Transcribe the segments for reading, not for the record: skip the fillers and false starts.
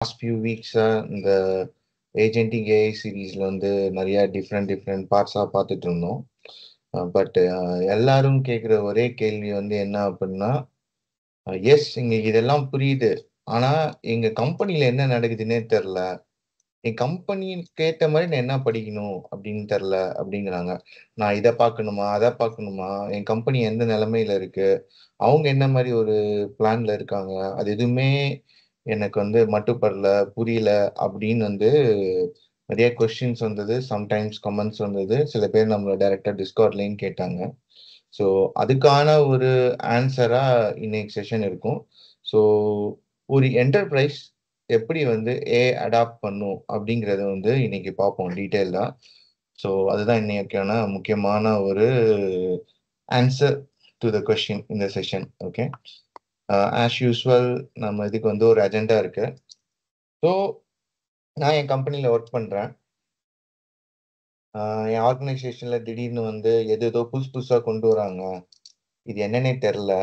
Last few வீக்ஸா இந்த agentic AI சீரீஸ்ல வந்து நிறைய டிஃப்ரெண்ட் பார்ட்ஸா பார்த்துட்டு இருந்தோம். பட் எல்லாரும் கேட்குற ஒரே கேள்வி வந்து என்ன அப்படின்னா, எஸ் எங்களுக்கு இதெல்லாம் புரியுது. ஆனா எங்க கம்பெனில என்ன நடக்குதுன்னே தெரியல. என் கம்பெனிக்கு ஏத்த மாரி நான் என்ன படிக்கணும் அப்படின்னு தெரியல அப்படிங்கிறாங்க. நான் இத பார்க்கணுமா? அத பார்க்கணுமா? என் கம்பெனி எந்த நிலைமையில இருக்கு? அவங்க என்ன மாரி ஒரு பிளான்ல இருக்காங்க? அது எதுவுமே எனக்கு வந்து மட்டுப்படல, புரியல அப்படின்னு வந்து நெறைய கொஸ்டின்ஸ் வந்தது. சம்டைம்ஸ் கமெண்ட்ஸ் வந்தது. சில பேர் நம்மள டைரக்ட்டா டிஸ்கார்ட்லயும் கேட்டாங்க. ஸோ அதுக்கான ஒரு ஆன்ஸரா இன்னைக்கு செஷன் இருக்கும். ஸோ ஒரு என்டர்பிரைஸ் எப்படி வந்து அடாப்ட் பண்ணும் அப்படிங்கிறத வந்து இன்னைக்கு பார்ப்போம் டீட்டெயில்டா. ஸோ அதுதான் இன்னைக்கான முக்கியமான ஒரு ஆன்சர் டு த கொஸ்டின் இந்த செஷன். ஓகே. ஆஸ் யூசுவல் நம்ம இதுக்கு வந்து ஒரு அஜெண்டா இருக்கு. ஸோ நான் என் கம்பெனில ஒர்க் பண்றேன். என் ஆர்கனைசேஷன்ல திடீர்னு வந்து எதேதோ புதுசு புதுசா கொண்டு வராங்க. இது என்னன்னே தெரியல.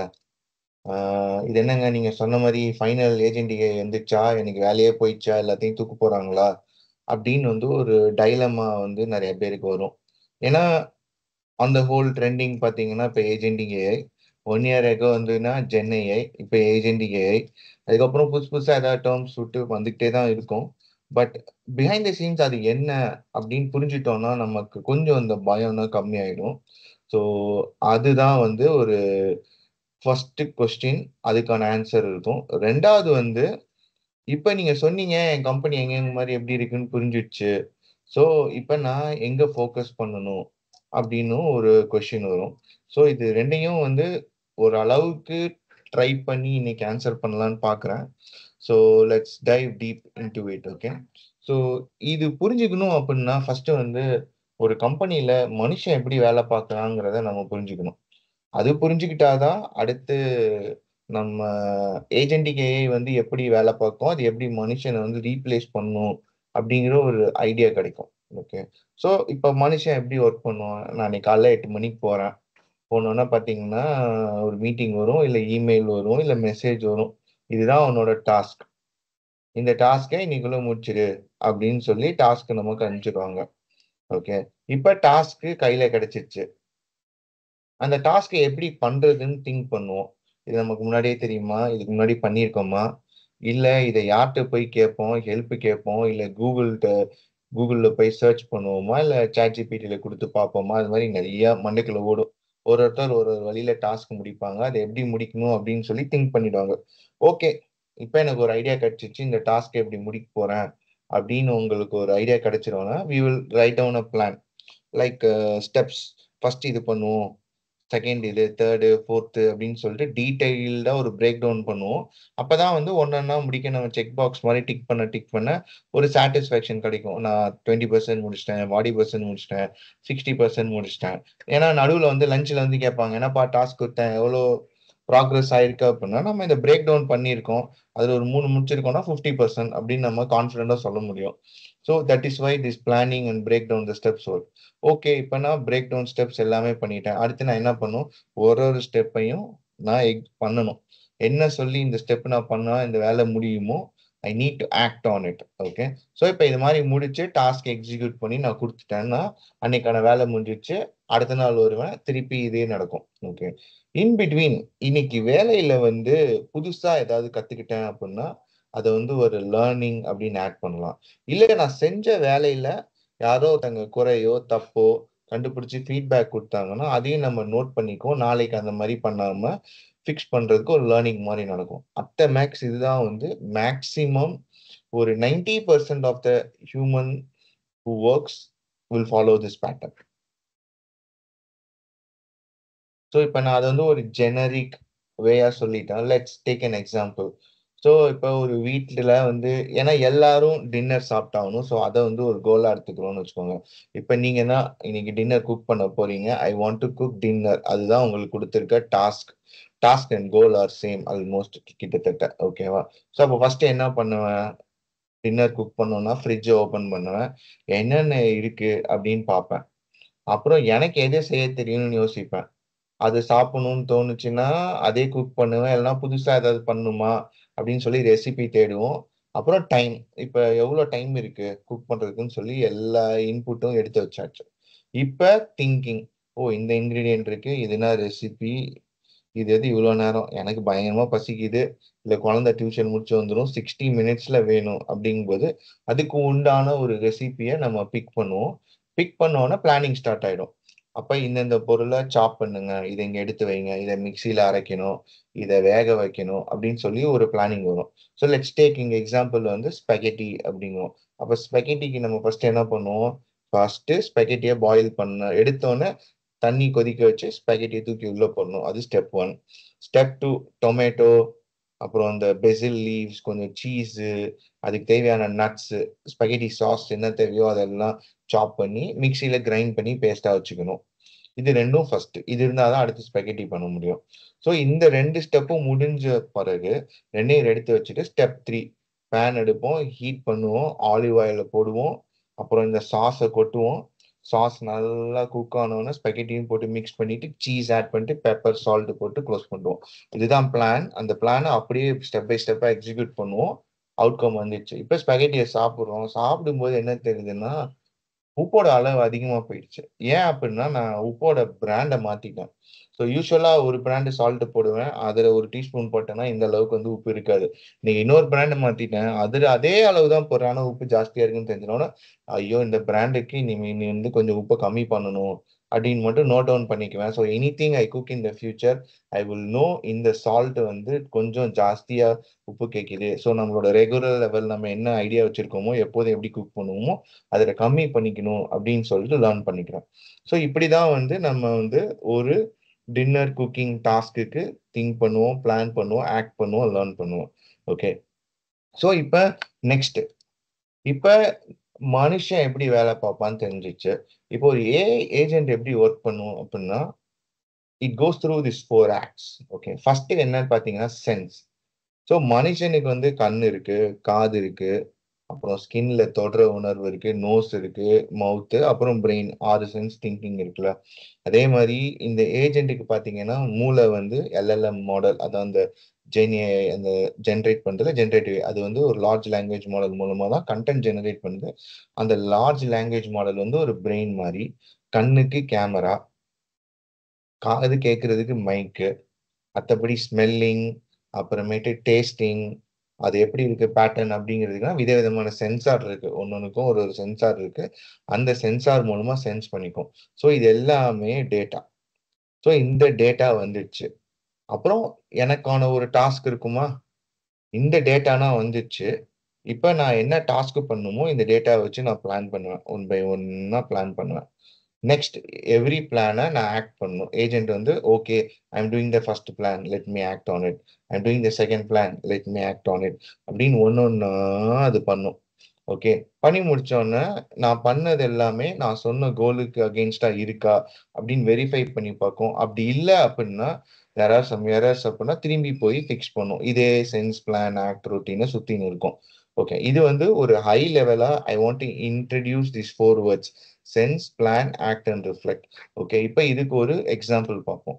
இது என்னங்க நீங்க சொன்ன மாரி ஃபைனல் ஏஜென்டிகை வந்துச்சா? எனக்கு வேலையே போயிடுச்சா? எல்லாத்தையும் தூக்க போறாங்களா? அப்படின்னு வந்து ஒரு டைலமா வந்து நெறைய பேருக்கு வரும். ஏன்னா, ஆன் த ஹோல் ட்ரெண்டிங் பார்த்தீங்கன்னா, இப்ப ஏஜென்டிக் ஏஐ. 1 இயர் எகோ வந்துன்னா ஜென் ஏஐ, இப்ப ஏஜென்டிக் ஏஐ. அதுக்கப்புறம் புதுசு புதுசா ஏதாவது டெர்ம்ஸ் விட்டு வந்துகிட்டே தான் இருக்கும். பட் பிஹைண்ட் த சீன்ஸ் அது என்ன அப்படின்னு புரிஞ்சுட்டோம்னா, நமக்கு கொஞ்சம் அந்த பயம்லாம் கம்மியாயிடும். ஸோ அதுதான் வந்து ஒரு ஃபர்ஸ்ட் கொஸ்டின். அதுக்கான ஆன்சர் இருக்கும். 2வது வந்து, இப்ப நீங்க சொன்னீங்க, என் கம்பெனி எங்கெங்க மாரி எப்படி இருக்குன்னு புரிஞ்சிடுச்சு. ஸோ, இப்ப நான் எங்க ஃபோக்கஸ் பண்ணணும்? அப்படின்னு ஒரு கொஸ்டின் வரும். ஸோ, இது 2யும் வந்து ஒரு அளவுக்கு ட்ரை பண்ணி இன்னைக்கு ஆன்சர் பண்ணலான்னு பார்க்குறேன். So, let's dive deep into it. Okay. So, இது புரிஞ்சுக்கணும் அப்படின்னா, ஃபர்ஸ்ட் வந்து ஒரு கம்பெனில மனுஷன் எப்படி வேலை பார்க்குறாங்கிறத நம்ம புரிஞ்சுக்கணும். அது புரிஞ்சுக்கிட்டா தான், அடுத்து நம்ம ஏஜென்டிக் ஏஐ வந்து எப்படி வேலை பார்க்கும், அது எப்படி மனுஷன வந்து ரீப்ளேஸ் பண்ணும், அப்படிங்கிற ஒரு ஐடியா கிடைக்கும். ஓகே. ஸோ, இப்ப மனுஷன் எப்படி ஒர்க் பண்ணுவான்? நான் இன்னைக்கு காலைல 8 மணிக்கு போறேன். போனோனே பார்த்தீங்கன்னா, ஒரு மீட்டிங் வரும், இல்ல இமெயில் வரும், இல்ல மெசேஜ் வரும். இதுதான் உன்னோட டாஸ்க். இந்த டாஸ்க்க இன்னைக்குள்ள முடிச்சிடு, அப்படின்னு சொல்லி டாஸ்க் நமக்கு அனுப்பிச்சுருவாங்க. ஓகே. இப்ப டாஸ்க் கையில கிடைச்சிருச்சு. அந்த டாஸ்க்க எப்படி பண்றதுன்னு திங்க் பண்ணுவோம். இது நமக்கு முன்னாடியே தெரியுமா? இதுக்கு முன்னாடி பண்ணியிருக்கோமா? இல்ல இத யார்ட்ட போய் கேட்போம்? ஹெல்ப் கேட்போம். இல்ல கூகுள்ல போய் சர்ச் பண்ணுவோமா? இல்ல ChatGPTல குடுத்து பார்ப்போமா? அது மாரி நெறைய மண்டைக்குள்ள ஓடும். ஒருத்தர் ஒரு ஒரு வழியில டாஸ்க் முடிப்பாங்க. அத எப்படி முடிக்கணும் அப்படின்னு சொல்லி திங்க் பண்ணிடுவாங்க. ஓகே. இப்ப எனக்கு ஒரு ஐடியா கிடைச்சிருச்சு. இந்த டாஸ்க்க எப்படி முடிக்க போறேன் அப்படின்னு உங்களுக்கு ஒரு ஐடியா கிடைச்சிரும்னா, we will write down a plan. Like steps. First இது பண்ணுவோம். செகண்ட் இது, தேர்டு, ஃபோர்த்து அப்படின்னு சொல்லிட்டு டீட்டெயில்டா ஒரு பிரேக் டவுன் பண்ணுவோம். அப்பதான் வந்து ஒன்னொன்னா முடிக்க நம்ம செக் பாக்ஸ் மாரி டிக் பண்ண ஒரு சாட்டிஸ்ஃபேக்ஷன் கிடைக்கும். நான் 20% முடிச்சுட்டேன், 40% முடிச்சுட்டேன், 60% முடிச்சுட்டேன். ஏன்னா நடுவுல வந்து லஞ்ச்ல வந்து கேட்பாங்க. என்னப்பா டாஸ்க் குடுத்தேன், எவ்வளோ ப்ராக்ரஸ் ஆயிருக்கு அப்படின்னா, நம்ம இந்த பிரேக் டவுன் பண்ணியிருக்கோம். அதுல ஒரு 3 முடிச்சிருக்கோம்னா 50% அப்படின்னு நம்ம கான்ஃபிடென்ட்டா சொல்ல முடியும். So that is why this planning and break down the steps work. Okay. இப்ப நான் பிரேக் டவுன் ஸ்டெப்ஸ் எல்லாமே பண்ணிட்டேன். அடுத்து நான் என்ன பண்ணணும்? ஒரு ஸ்டெப்பையும் நான் பண்ணணும். என்ன சொல்லி இந்த ஸ்டெப் நான் பண்ணா இந்த வேலை முடியுமோ, I need to act on it. Okay. So இப்ப இது மாரி முடிச்சு டாஸ்க் எக்ஸிக்யூட் பண்ணி நான் குடுத்துட்டேன்னா, அன்னைக்கான வேலை முடிஞ்சிருச்சு. அடுத்த நாள் வருவேன். திருப்பி இதே நடக்கும். ஓகே. இன் பிட்வீன் இன்னைக்கு வேலையில வந்து புதுசா ஏதாவது கத்துக்கிட்டேன் அப்படின்னா, அத வந்து ஒரு லேர்னிங் அப்படின்னு ஆட் பண்ணலாம். இல்ல நான் செஞ்ச வேலையில யாரோ ஒருத்தங்க குறையோ, தப்போ கண்டுபிடிச்சு ஃபீட்பேக் குடுத்தாங்கன்னா, அதையும் நம்ம நோட் பண்ணிக்குவோம். நாளைக்கு அந்த மாரி பண்ணாம ஃபிக்ஸ் பண்றதுக்கு ஒரு லேர்னிங் மாரி நடக்கும். அட்ட மேக்ஸ் இதுதான் வந்து மேக்ஸிமம் ஒரு 90% of the human who works will follow this pattern. So, இப்ப நான் அத வந்து ஒரு ஜெனரிக் வேயா சொல்லிட்டேன். Let's take an example. So, இப்ப ஒரு வீட்ல வந்து ஏன்னா எல்லாரும் டின்னர் சாப்பிட்டாகணும். ஸோ, அத வந்து ஒரு கோலா எடுத்துக்கிறோம்னு வச்சுக்கோங்க. இப்ப நீங்க தான் இன்னைக்கு டின்னர் குக் பண்ண போறீங்க. I want to cook dinner. அதுதான் உங்களுக்கு குடுத்திருக்க task. Task and goal are same almost கிட்டத்தட்ட. ஓகேவா? ஸோ, அப்ப ஃபர்ஸ்ட் என்ன பண்ணுவேன்? டின்னர் குக் பண்ணணும்னா ஃப்ரிட்ஜ ஓப்பன் பண்ணுவேன். என்னென்ன இருக்கு அப்படின்னு பார்ப்பேன். அப்புறம் எனக்கு எது செய்ய தெரியும்னு யோசிப்பேன். அது சாப்பிடணும்னு தோணுச்சுன்னா, அதே குக் பண்ணுவேன். இல்லன்னா புதுசா ஏதாவது பண்ணணுமா? அப்படின்னு சொல்லி ரெசிபி தேடுவோம். அப்புறம் டைம். இப்ப எவ்வளவு டைம் இருக்கு குக் பண்றதுக்குன்னு சொல்லி எல்லா இன்புட்டும் எடுத்து வச்சாச்சு. இப்ப திங்கிங். ஓ, இந்த இன்கிரீடியன்ட் இருக்கு, இதுனா ரெசிபி, இது எது இவ்வளவு நேரம், எனக்கு பயங்கரமா பசிக்குது, இல்ல குழந்தை டியூஷன் முடிச்சு வந்துடும், 60 மினிட்ஸ்ல வேணும் அப்படிங்கும்போது அதுக்கு உண்டான ஒரு ரெசிபியை நம்ம பிக் பண்ணுவோம். பிக் பண்ணோன்னா பிளானிங் ஸ்டார்ட் ஆயிடும். அப்ப இந்தந்த பொருளை சாப் பண்ணுங்க, இதை இங்க எடுத்து வைங்க, இதை மிக்சியில அரைக்கணும், இதை வேக வைக்கணும் அப்படின்னு சொல்லி ஒரு பிளானிங் வரும். ஸோ லெட்ஸ் டேக் இங்க எக்ஸாம்பிள் வந்து ஸ்பெகட்டி அப்படிங்குவோம். அப்ப ஸ்பெகட்டிக்கு நம்ம ஃபர்ஸ்ட் என்ன பண்ணுவோம்? ஃபர்ஸ்ட் ஸ்பெகட்டியை பாயில் பண்ண எடுத்தோன்னே தண்ணி கொதிக்க வச்சு ஸ்பெகட்டியை தூக்கி உள்ள போடணும். அது ஸ்டெப் 1. ஸ்டெப் 2, டொமேட்டோ, அப்புறம் அந்த பெசில் லீவ்ஸ், கொஞ்சம் சீஸு, அதுக்கு தேவையான நட்ஸ், ஸ்பெகட்டி சாஸ் என்ன தேவையோ அதெல்லாம் சாப் பண்ணி மிக்சியில கிரைண்ட் பண்ணி பேஸ்டா வச்சுக்கணும். இது ரெண்டும் ஃபர்ஸ்ட். இது இருந்தாதான் அடுத்து ஸ்பெகட்டி பண்ண முடியும். ஸோ இந்த 2 ஸ்டெப்பும் முடிஞ்ச பிறகு ரெண்டையும் எடுத்து வச்சுட்டு ஸ்டெப் 3, பேன் எடுப்போம், ஹீட் பண்ணுவோம், ஆலிவ் ஆயில போடுவோம், அப்புறம் இந்த சாஸை கொட்டுவோம். சாஸ் நல்லா குக் ஆனோன்னா ஸ்பெகட்டியும் போட்டு மிக்ஸ் பண்ணிட்டு சீஸ் ஆட் பண்ணிட்டு பெப்பர் சால்ட் போட்டு க்ளோஸ் பண்ணுவோம். இதுதான் பிளான். அந்த பிளானை அப்படியே ஸ்டெப் பை ஸ்டெப்பா எக்ஸிக்யூட் பண்ணுவோம். அவுட்கம் வந்துச்சு. இப்ப ஸ்பெகட்டியை சாப்பிடுறோம். சாப்பிடும்போது என்ன தெரியுதுன்னா உப்போட அளவு அதிகமா போயிடுச்சு. ஏன் அப்படின்னா நான் உப்போட பிராண்டை மாத்திட்டேன். ஸோ யூஸ்வலா ஒரு பிராண்டு சால்ட் போடுவேன், அதுல ஒரு டீஸ்பூன் போட்டேன்னா இந்த அளவுக்கு வந்து உப்பு இருக்காது. நீங்க இன்னொரு பிராண்ட் மாத்திட்டேன், அதுல அதே அளவு தான் போடுறேன், ஆனா உப்பு ஜாஸ்தியா இருக்குன்னு தெரிஞ்சோன்னா ஐயோ இந்த பிராண்டுக்கு நீ வந்து கொஞ்சம் உப்பை கம்மி பண்ணணும் அப்படின்னு மட்டும் நோட் டவுன் பண்ணிக்குவேன். So anything I cook in the future I will know இந்த சால்ட் வந்து கொஞ்சம் ஜாஸ்தியா உப்பு கேட்குது. ஸோ நம்மளோட ரெகுலர் லெவல் நம்ம என்ன ஐடியா வச்சிருக்கோமோ எப்போதும் எப்படி குக் பண்ணுவோமோ அதில் கம்மி பண்ணிக்கணும் அப்படின்னு சொல்லிட்டு லேர்ன் பண்ணிக்கிறோம். ஸோ இப்படிதான் வந்து நம்ம வந்து ஒரு டின்னர் குக்கிங் டாஸ்க்குக்கு திங்க் பண்ணுவோம், பிளான் பண்ணுவோம், ஆக்ட் பண்ணுவோம், லேர்ன் பண்ணுவோம். ஓகே. ஸோ இப்போ நெக்ஸ்ட், இப்ப மனுஷன் எப்படி வேலை பார்ப்பான்னு தெரிஞ்சிச்சு. இப்போ ஒரு ஏஐ ஏஜென்ட் எப்படி ஒர்க் பண்ணும் அப்படின்னா it goes through this 4 acts. Okay, first என்னன்னு பார்த்தீங்கன்னா சென்ஸ். ஸோ மனுஷனுக்கு வந்து கண் இருக்கு, காது இருக்கு, அப்புறம் ஸ்கின்ல தொடுற உணர்வு இருக்கு, நோஸ் இருக்கு, மவுத்து, அப்புறம் பிரெயின், 6 சென்ஸ் திங்கிங் இருக்குல்ல. அதே மாதிரி இந்த ஏஜென்ட்டுக்கு பாத்தீங்கன்னா மூளை வந்து எல்எல்எம் மாடல், அதான் அந்த ஜெனி அந்த ஜென்ரேட் பண்றது ஜென்ரேட்டிவ், அது வந்து ஒரு லார்ஜ் லாங்குவேஜ் மாடல் மூலமா தான் கண்டென்ட் ஜெனரேட் பண்ணுது. அந்த லார்ஜ் லாங்குவேஜ் மாடல் வந்து ஒரு பிரெயின் மாதிரி, கண்ணுக்கு கேமரா, காது கேட்கறதுக்கு மைக்கு, மற்றபடி ஸ்மெல்லிங், அப்புறமேட்டு டேஸ்டிங், அது எப்படி இருக்கு பேட்டர்ன் அப்படிங்கிறதுக்குலாம் விதவிதமான சென்சார் இருக்கு. ஒன்னொன்னுக்கும் ஒரு ஒரு சென்சார் இருக்கு. அந்த சென்சார் மூலமா சென்ஸ் பண்ணிக்கும். ஸோ இது எல்லாமே டேட்டா. ஸோ இந்த டேட்டா வந்துடுச்சு. அப்புறம் எனக்கான ஒரு டாஸ்க் இருக்குமா? இந்த டேட்டானா வந்துச்சு. இப்ப நான் என்ன டாஸ்க் பண்ணுமோ இந்த டேட்டாவை வச்சு நான் பிளான் பண்ணுவேன். ஒன் பை ஒன்னா பிளான் பண்ணுவேன். நெக்ஸ்ட் எவ்ரி பிளானை நான் ஆக்ட் பண்ணணும். ஏஜென்ட் வந்து okay, I am doing the first plan, let me act on it, I am doing the second plan, let me act on it அப்படின்னு ஒன்னொன்னா அது பண்ணும். ஓகே, பண்ணி முடிச்சோடனே நான் பண்ணது எல்லாமே நான் சொன்ன கோலுக்கு அகெயின்ஸ்டா இருக்கா அப்படின்னு வெரிஃபை பண்ணி பார்க்கும். அப்படி இல்லை அப்படின்னா யாராவது சம் எரர்ஸ் அப்படின்னா திரும்பி போய் ஃபிக்ஸ் பண்ணும். இதே சென்ஸ், பிளான், ஆக்ட், ரொட்டீனை சுத்தின்னு இருக்கும். ஓகே, இது வந்து ஒரு ஹை லெவலா I want to introduce this 4 words: sense, plan, act and reflect. Okay, இப்போ இதுக்கு ஒரு எக்ஸாம்பிள் பார்ப்போம்.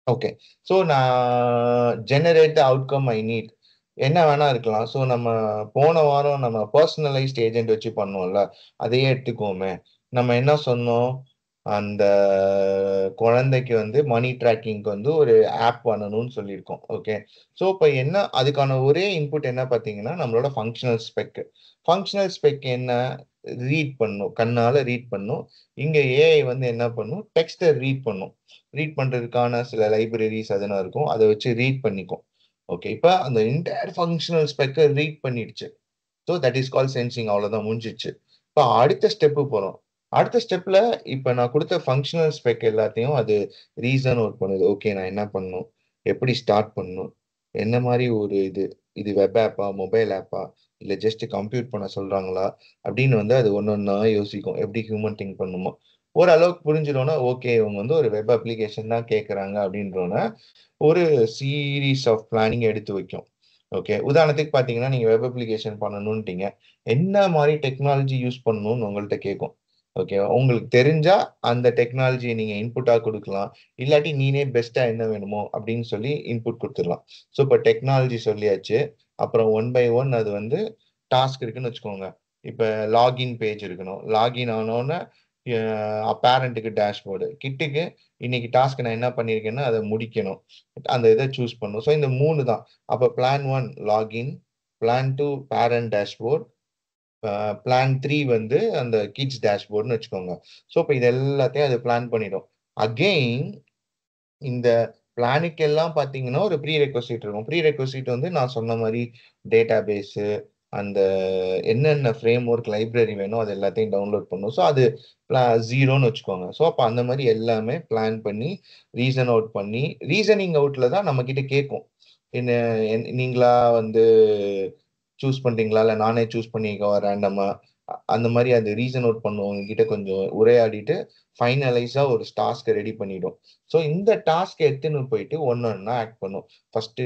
ஓகே, ஸோ நான் generate the outcome I need என்ன வேணா இருக்கலாம். ஸோ நம்ம போன வாரம் நம்ம பர்சனலைஸ்ட் ஏஜென்ட் வச்சு பண்ணோம்ல, அதையே எடுத்துக்கோமே. நம்ம என்ன சொன்னோம்? அந்த குழந்தைக்கு வந்து மணி ட்ராக்கிங்க்கு வந்து ஒரு ஆப் பண்ணணும்னு சொல்லியிருக்கோம். ஓகே, ஸோ இப்போ என்ன அதுக்கான ஒரே இன்புட் என்ன பார்த்தீங்கன்னா நம்மளோட ஃபங்க்ஷனல் ஸ்பெக். ஃபங்க்ஷனல் ஸ்பெக் என்ன? ரீட் பண்ணும், கண்ணால ரீட் பண்ணும். இங்க ஏஐ வந்து என்ன பண்ணும்? டெக்ஸ்ட்டை ரீட் பண்ணும். ரீட் பண்றதுக்கான சில லைப்ரரிஸ் அதெல்லாம் இருக்கும், அதை வச்சு ரீட் பண்ணிக்கும். ஓகே, இப்போ அந்த இன்டையர் ஃபங்க்ஷனல் ஸ்பெக்கை ரீட் பண்ணிடுச்சு. So that is call sensing. அவ்வளோதான், முடிஞ்சிச்சு. இப்போ அடுத்த ஸ்டெப்பு போகிறோம். அடுத்த ஸ்டெப்ல இப்போ நான் கொடுத்த ஃபங்க்ஷனல் ஸ்பெக் எல்லாத்தையும் அது ரீசன் ஒர்க் பண்ணுது. ஓகே, நான் என்ன பண்ணணும், எப்படி ஸ்டார்ட் பண்ணணும், என்ன மாதிரி ஒரு இது இது வெப் ஆப்பா, மொபைல் ஆப்பா, இல்லை ஜஸ்ட் கம்ப்யூட் பண்ண சொல்றாங்களா அப்படின்னு வந்து அது ஒன்னொன்னா யோசிக்கும். எப்படி ஹியூமன் திங்க் பண்ணுமோ ஓரளவுக்கு புரிஞ்சிடும்னா ஓகே இவங்க வந்து ஒரு வெப் அப்ளிகேஷன் தான் கேட்குறாங்க அப்படின்றோன்னா ஒரு சீரீஸ் ஆஃப் பிளானிங் எடுத்து வைக்கும். ஓகே, உதாரணத்துக்கு பார்த்தீங்கன்னா நீங்க வெப் அப்ளிகேஷன் பண்ணணும்ட்டீங்க, என்ன மாதிரி டெக்னாலஜி யூஸ் பண்ணணும்னு உங்கள்கிட்ட கேட்கும். ஓகே, உங்களுக்கு தெரிஞ்சா அந்த டெக்னாலஜியை நீங்க இன்புட்டா கொடுக்கலாம், இல்லாட்டி நீனே பெஸ்டா என்ன வேணுமோ அப்படின்னு சொல்லி இன்புட் கொடுத்துடலாம். ஸோ இப்போ டெக்னாலஜி சொல்லியாச்சு, அப்புறம் 1 by 1 அது வந்து டாஸ்க் இருக்குன்னு வச்சுக்கோங்க. இப்ப லாகின் பேஜ் இருக்கணும். லாகின் ஆனோனே பேரண்ட்டுக்கு டேஷ்போர்டு, கிட்டுக்கு இன்னைக்கு டாஸ்க் நான் என்ன பண்ணியிருக்கேன்னா அதை முடிக்கணும். அந்த இதை சூஸ் பண்ணும். ஸோ இந்த 3 தான். அப்போ plan 1 login, plan 2 parent dashboard, plan 3 வந்து அந்த கிட்ஸ் டேஷ்போர்டுன்னு வச்சுக்கோங்க. ஸோ இப்போ இது எல்லாத்தையும் அது பிளான் பண்ணிடும். அகெயின் இந்த பிளானுக்கு எல்லாம் பார்த்தீங்கன்னா ஒரு ப்ரீ ரெக்வசிட் இருக்கும். ப்ரீ ரெக்வசிட் வந்து நான் சொன்ன மாதிரி டேட்டா பேஸு, அந்த என்னென்ன ஃப்ரேம் ஒர்க் லைப்ரரி வேணும் அது எல்லாத்தையும் டவுன்லோட் பண்ணும். ஸோ அது ஜீரோன்னு வச்சுக்கோங்க. ஸோ அப்போ அந்த மாதிரி எல்லாமே பிளான் பண்ணி ரீசன் அவுட் பண்ணி, ரீசனிங் அவுட்ல தான் நம்ம கிட்ட கேட்கும். என்ன நீங்களா வந்து சூஸ் பண்றீங்களா, இல்லை நானே சூஸ் பண்ணிக்கவா ரேண்டமா, அந்த மாதிரி அது ரீசன் அவுட் பண்ணுவோம். கிட்ட கொஞ்சம் உரையாடிட்டு ஃபைனலைஸா ஒரு டாஸ்க்கை ரெடி பண்ணிடும். ஸோ இந்த டாஸ்க் எடுத்துன்னு போயிட்டு ஒன்னொன்னா ஆக்ட் பண்ணும். ஃபர்ஸ்ட்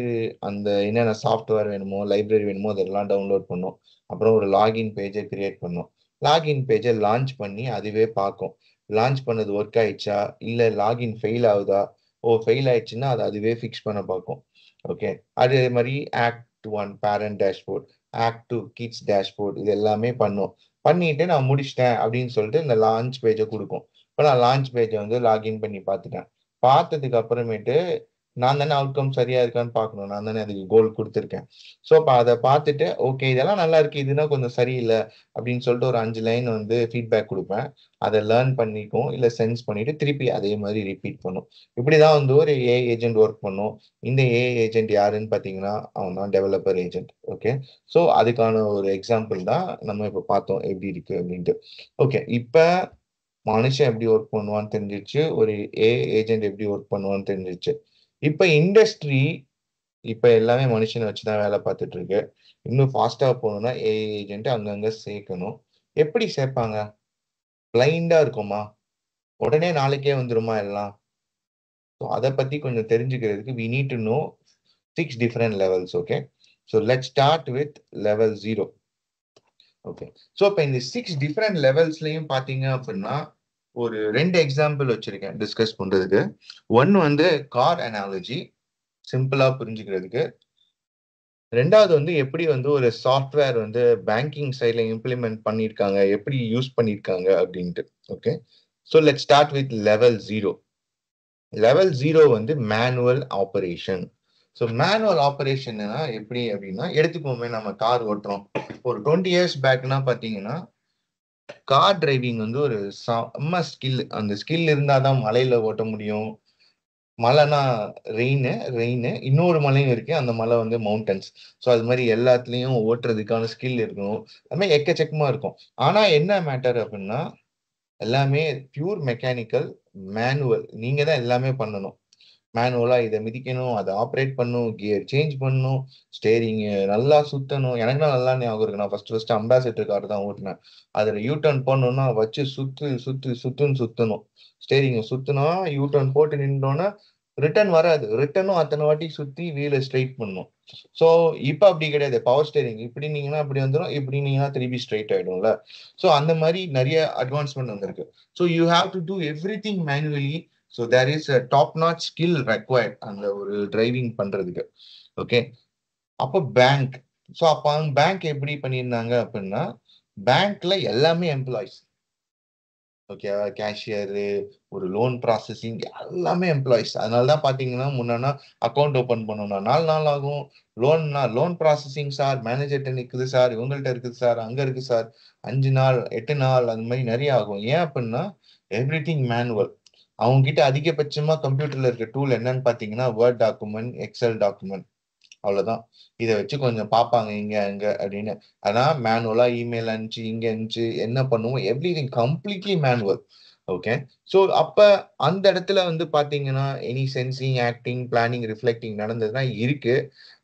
அந்த என்னென்ன சாஃப்ட்வேர் வேணுமோ, லைப்ரரி வேணுமோ அதெல்லாம் டவுன்லோட் பண்ணும். அப்புறம் ஒரு லாகின் பேஜை கிரியேட் பண்ணும். லாகின் பேஜை லான்ச் பண்ணி அதுவே பார்க்கும். லான்ச் பண்ணது ஒர்க் ஆயிடுச்சா, இல்ல லாகின் ஃபெயில் ஆகுதா. ஃபெயில் ஆயிடுச்சுன்னா அது அதுவே ஃபிக்ஸ் பண்ண பார்க்கும். ஓகே, அதே மாதிரி act 1 parent dashboard, act 2 kids dashboard, இது எல்லாமே பண்ணும். பண்ணிட்டு நான் முடிச்சிட்டேன் அப்படின்னு சொல்லிட்டு இந்த லான்ச் பேஜை கொடுக்கும். இப்போ நான் லான்ச் பேஜை வந்து லாகின் பண்ணி பார்த்துட்டேன். பார்த்ததுக்கு அப்புறமேட்டு நான் தானே அவுட்கம் சரியா இருக்கான்னு பார்க்கணும். நான் தானே அதுக்கு கோல் கொடுத்துருக்கேன். ஸோ அப்போ அதை பார்த்துட்டு ஓகே இதெல்லாம் நல்லா இருக்கு, இதுனா கொஞ்சம் சரியில்லை அப்படின்னு சொல்லிட்டு ஒரு 5 லைன் வந்து ஃபீட்பேக் கொடுப்பேன். அதை லேர்ன் பண்ணிக்கும், இல்லை சென்ஸ் பண்ணிட்டு திருப்பி அதே மாதிரி ரிப்பீட் பண்ணும். இப்படிதான் வந்து ஒரு ஏஐ ஏஜென்ட் ஒர்க் பண்ணும். இந்த ஏஐ ஏஜென்ட் யாருன்னு பார்த்தீங்கன்னா அவன் தான் டெவலப்பர் ஏஜென்ட். ஓகே, ஸோ அதுக்கான ஒரு எக்ஸாம்பிள் தான் நம்ம இப்போ பார்த்தோம் எப்படி இருக்கு அப்படின்ட்டு. ஓகே, இப்போ மனுஷன் எப்படி ஒர்க் பண்ணுவான்னு தெரிஞ்சிச்சு, ஒரு ஏஐ ஏஜென்ட் எப்படி ஒர்க் பண்ணுவான்னு தெரிஞ்சிச்சு. இப்ப இண்டஸ்ட்ரி இப்ப எல்லாமே மனுஷனை வச்சுதான் வேலை பார்த்துட்டு இருக்கு. இன்னும் ஃபாஸ்டா போகணும்னா ஏஐ ஏஜென்ட் அங்கங்க சேர்க்கணும். எப்படி சேர்ப்பாங்க? பிளைண்டா இருக்குமா? உடனே நாளைக்கே வந்துருமா எல்லாம்? அதை பத்தி கொஞ்சம் தெரிஞ்சுக்கிறதுக்கு we need to know 6 different levels. Okay, so let's start with level 0. Okay, so இப்போ இந்த 6 டிஃப்ரெண்ட் லெவல்ஸ்லையும் பார்த்தீங்க அப்படின்னா ஒரு 2 எக்ஸாம்பிள் வச்சிருக்கேன் டிஸ்கஸ் பண்றதுக்கு. ஒன்னு வந்து கார் அனாலஜி, சிம்பிளா புரிஞ்சுக்கிறதுக்கு. ரெண்டாவது வந்து எப்படி வந்து ஒரு சாஃப்ட்வேர் வந்து பேங்கிங் சைட்ல இம்ப்ளிமெண்ட் பண்ணியிருக்காங்க, எப்படி யூஸ் பண்ணியிருக்காங்க அப்படின்ட்டு. Okay, so let start with level 0. Level 0 வந்து மேனுவல் ஆபரேஷன். ஸோ மேனுவல் ஆபரேஷன்னா எப்படி அப்படின்னா, எடுத்துக்கோமே நம்ம கார் ஓட்டுறோம். ஒரு 20 இயர்ஸ் பேக்னா பார்த்தீங்கன்னா கார் டிரைவிங் வந்து ஒரு செம்ம ஸ்கில். அந்த ஸ்கில் இருந்தாதான் மலையில ஓட்ட முடியும். மலைனா ரெயின், இன்னொரு மலையும் இருக்கு, அந்த மலை வந்து மவுண்டன்ஸ். ஸோ அது மாதிரி எல்லாத்துலயும் ஓட்டுறதுக்கான ஸ்கில் இருக்கணும். அது மாதிரி எக்கச்சக்கமா இருக்கும். ஆனா என்ன மேட்டர் அப்படின்னா எல்லாமே பியூர் மெக்கானிக்கல், மேனுவல். நீங்க தான் எல்லாமே பண்ணணும். மேனுவலா இதை மிதிக்கணும், அதை ஆப்ரேட் பண்ணணும், கியர் சேஞ்ச் பண்ணணும், ஸ்டேரிங் நல்லா சுத்தணும். எனக்குலாம் நல்லா ஞாபகம் இருக்கு, நான் ஃபர்ஸ்ட் அம்பாசிடர் கார் தான் ஓட்டினேன். அதுல யூ டர்ன் பண்ணணும்னா வச்சு சுத்துன்னு சுத்தணும். ஸ்டேரிங் சுத்தினா யூ டர்ன் போட்டு நின்றோன்னா ரிட்டர்ன் வராது. ரிட்டர்னும் அத்தனை வாட்டி சுத்தி வீலை ஸ்ட்ரைட் பண்ணும். ஸோ இப்போ அப்படி கிடையாது. பவர் ஸ்டேரிங் இப்படி நீங்கன்னா அப்படி வந்துடும், இப்படி நீங்கன்னா திருப்பி ஸ்ட்ரைட் ஆயிடும்ல. ஸோ அந்த மாதிரி நிறைய அட்வான்ஸ்மெண்ட் வந்திருக்கு. So you have to do everything manually. So there is a top notch skill required அந்த ஒரு டிரைவிங் பண்றதுக்கு. ஓகே, அப்போ பேங்க். ஸோ அப்போ பேங்க் எப்படி பண்ணியிருந்தாங்க அப்படின்னா, பேங்க்ல எல்லாமே எம்ப்ளாயிஸ். ஓகே, கேஷியரு, ஒரு லோன் ப்ராசஸிங், எல்லாமே எம்ப்ளாயிஸ். அதனால தான் பார்த்தீங்கன்னா முன்னா அக்கௌண்ட் ஓப்பன் பண்ணணும்னா 4 நாள் ஆகும். லோன் ப்ராசஸிங் சார், மேனேஜர்கிட்ட நிற்குது சார், இவங்கள்ட்ட இருக்குது சார், அங்கே இருக்கு சார், 5 நாள் 8 நாள் அந்த மாதிரி நிறைய ஆகும். ஏன் அப்படின்னா எவ்ரி திங் மேனுவல். அவங்க கிட்ட அதிகபட்சமா கம்ப்யூட்டர்ல இருக்க டூல் என்னன்னு பார்த்தீங்கன்னா வேர்ட் டாக்குமெண்ட், எக்ஸல் டாக்குமெண்ட், அவ்வளவுதான். இதை வச்சு கொஞ்சம் பார்ப்பாங்க இங்க அங்க அப்படின்னு. ஆனா மேனுவலா இமெயில் அனுப்பிச்சு இங்க அனுப்பிச்சு என்ன பண்ணுவோம், every think completely manual. Okay, so அப்ப அந்த இடத்துல வந்து பாத்தீங்கன்னா any sensing, acting, planning, reflecting நடந்ததுன்னா இருக்கு.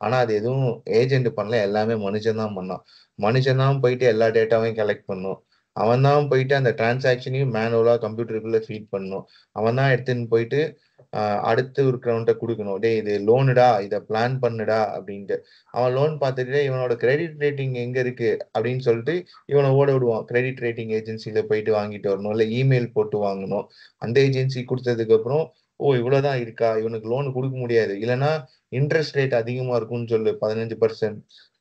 ஆனா அது எதுவும் ஏஜென்ட் பண்ணல, எல்லாமே மனுஷன் தான் பண்ணான். மனுஷன் தான் போயிட்டு எல்லா டேட்டாவையும் கலெக்ட் பண்ணும். அவன் தான் போயிட்டு அந்த டிரான்சாக்ஷனையும் மேனுவலா கம்ப்யூட்டருக்குள்ள ஃபீட் பண்ணும். அவன் தான் எடுத்துன்னு போயிட்டு அடுத்து இருக்கிறவன்ட்ட கொடுக்கணும். டே இது லோனுடா, இதை பிளான் பண்ணுடா அப்படின்ட்டு. அவன் லோன் பார்த்துட்டு இவனோட கிரெடிட் ரேட்டிங் எங்க இருக்கு அப்படின்னு சொல்லிட்டு இவனை ஓட விடுவான். கிரெடிட் ரேட்டிங் ஏஜென்சில போயிட்டு வாங்கிட்டு வரணும், இல்லை இமெயில் போட்டு வாங்கணும். அந்த ஏஜென்சி கொடுத்ததுக்கு அப்புறம் ஓ இவ்வளவுதான் இருக்கா, இவனுக்கு லோன் கொடுக்க முடியாது, இல்லைன்னா இன்ட்ரெஸ்ட் ரேட் அதிகமா இருக்கும்னு சொல்லு 15%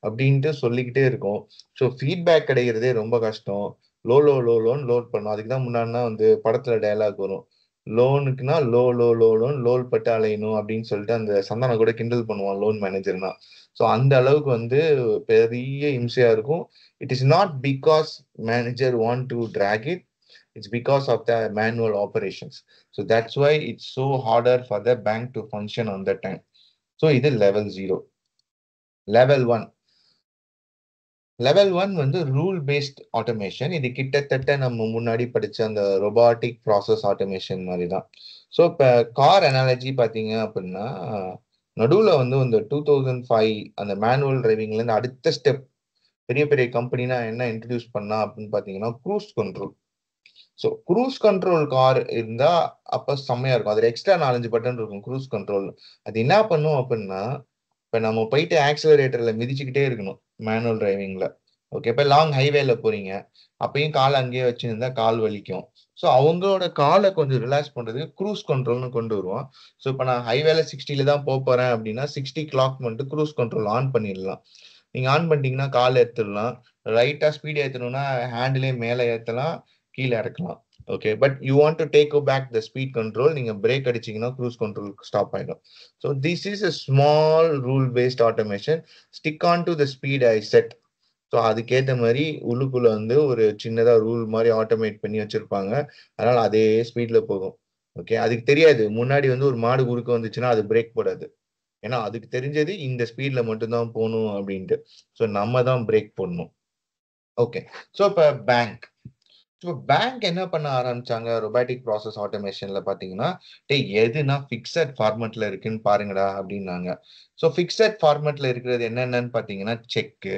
அப்படின்ட்டு சொல்லிக்கிட்டே இருக்கும். ஸோ ஃபீட்பேக் கிடைக்கிறதே ரொம்ப கஷ்டம். லோன் லோட் பண்ணும். அதுக்கு தான் முன்னாடினா வந்து படத்துல டயலாக் வரும், லோனுக்குன்னா லோன் லோல் பட்டு அலையணும் அப்படின்னு சொல்லிட்டு அந்த சந்தானம் கூட கிண்டல் பண்ணுவான் லோன் மேனேஜர்னா. ஸோ அந்த அளவுக்கு வந்து பெரிய இம்சையா இருக்கும். It is not because manager want to track it, it's because of the manual operations. So that's why it's so harder for the bank to function on the time. So இது level 0. level 1 level 1 வந்து rule based automation. இது கிட்டத்தட்ட நம்ம முன்னாடி படிச்ச அந்த robotic process automation மாதிரி தான். ஸோ இப்போ கார் அனாலஜி பார்த்தீங்க அப்படின்னா, நடுவில் வந்து இந்த 2005 அந்த மேனுவல் டிரைவிங்லேருந்து அடுத்த ஸ்டெப் பெரிய பெரிய கம்பெனினா என்ன இன்ட்ரடியூஸ் பண்ணா அப்படின்னு பார்த்தீங்கன்னா cruise control. So cruise control car இருந்தா அப்ப செம்மையா இருக்கும். அதுல எக்ஸ்ட்ரா 4-5 பட்டன் இருக்கும் க்ரூஸ் கண்ட்ரோல். அது என்ன பண்ணும் அப்படின்னா, இப்ப நம்ம போயிட்டு ஆக்சிலரேட்டர்ல மிதிச்சுக்கிட்டே இருக்கணும் மேனுவல் டிரைவிங்ல. ஓகே, இப்ப லாங் ஹைவேல போறீங்க, அப்பயும் கால் அங்கேயே வச்சிருந்தா கால் வலிக்கும். ஸோ அவங்களோட காலை கொஞ்சம் ரிலாக்ஸ் பண்றதுக்கு க்ரூஸ் கண்ட்ரோல்னு கொண்டு வருவோம். ஸோ இப்போ நான் ஹைவேல 60ல தான் போறேன் அப்படின்னா 60 கிளாக் பண்ணிட்டு க்ரூஸ் கண்ட்ரோல் ஆன் பண்ணிடலாம். நீங்க ஆன் பண்ணிட்டீங்கன்னா கால் எடுத்துடலாம். ரைட்டா ஸ்பீட் ஏத்தணும்னா ஹேண்டிலே மேல ஏத்தலாம், கீழே இறக்கலாம். Okay, but you want to take back the speed control, நீங்க பிரேக் அடிச்சீங்கன்னா க்ரூஸ் கண்ட்ரோல் ஸ்டாப் ஆயிடும். So this is a small rule based automation. Stick on to the speed I set. So அதுக்கேற்ற மாதிரி உள்ளுக்குள்ள வந்து ஒரு சின்னதா ரூல் மாதிரி ஆட்டோமேட் பண்ணி வச்சிருப்பாங்க. அதனால அதே ஸ்பீட்ல போகும். ஓகே, அதுக்கு தெரியாது முன்னாடி வந்து ஒரு மாடு குறுக்க வந்துச்சுன்னா அது பிரேக் போடாது. ஏன்னா அதுக்கு தெரிஞ்சது இந்த ஸ்பீட்ல மட்டும்தான் போகணும் அப்படின்ட்டு. ஸோ நம்ம தான் பிரேக் போடணும். ஓகே, ஸோ இப்போ பேங்க். ஸோ பேங்க் என்ன பண்ண ஆரம்பிச்சாங்க ரொபாட்டிக் ப்ராசஸ் ஆட்டோமேஷன்ல பார்த்தீங்கன்னா, டேய் எதுனா ஃபிக்ஸட் ஃபார்மட்ல இருக்குன்னு பாருங்கடா அப்படின்னாங்க. ஸோ ஃபிக்ஸட் ஃபார்மட்ல இருக்கிறது என்னென்னன்னு பார்த்தீங்கன்னா செக்கு,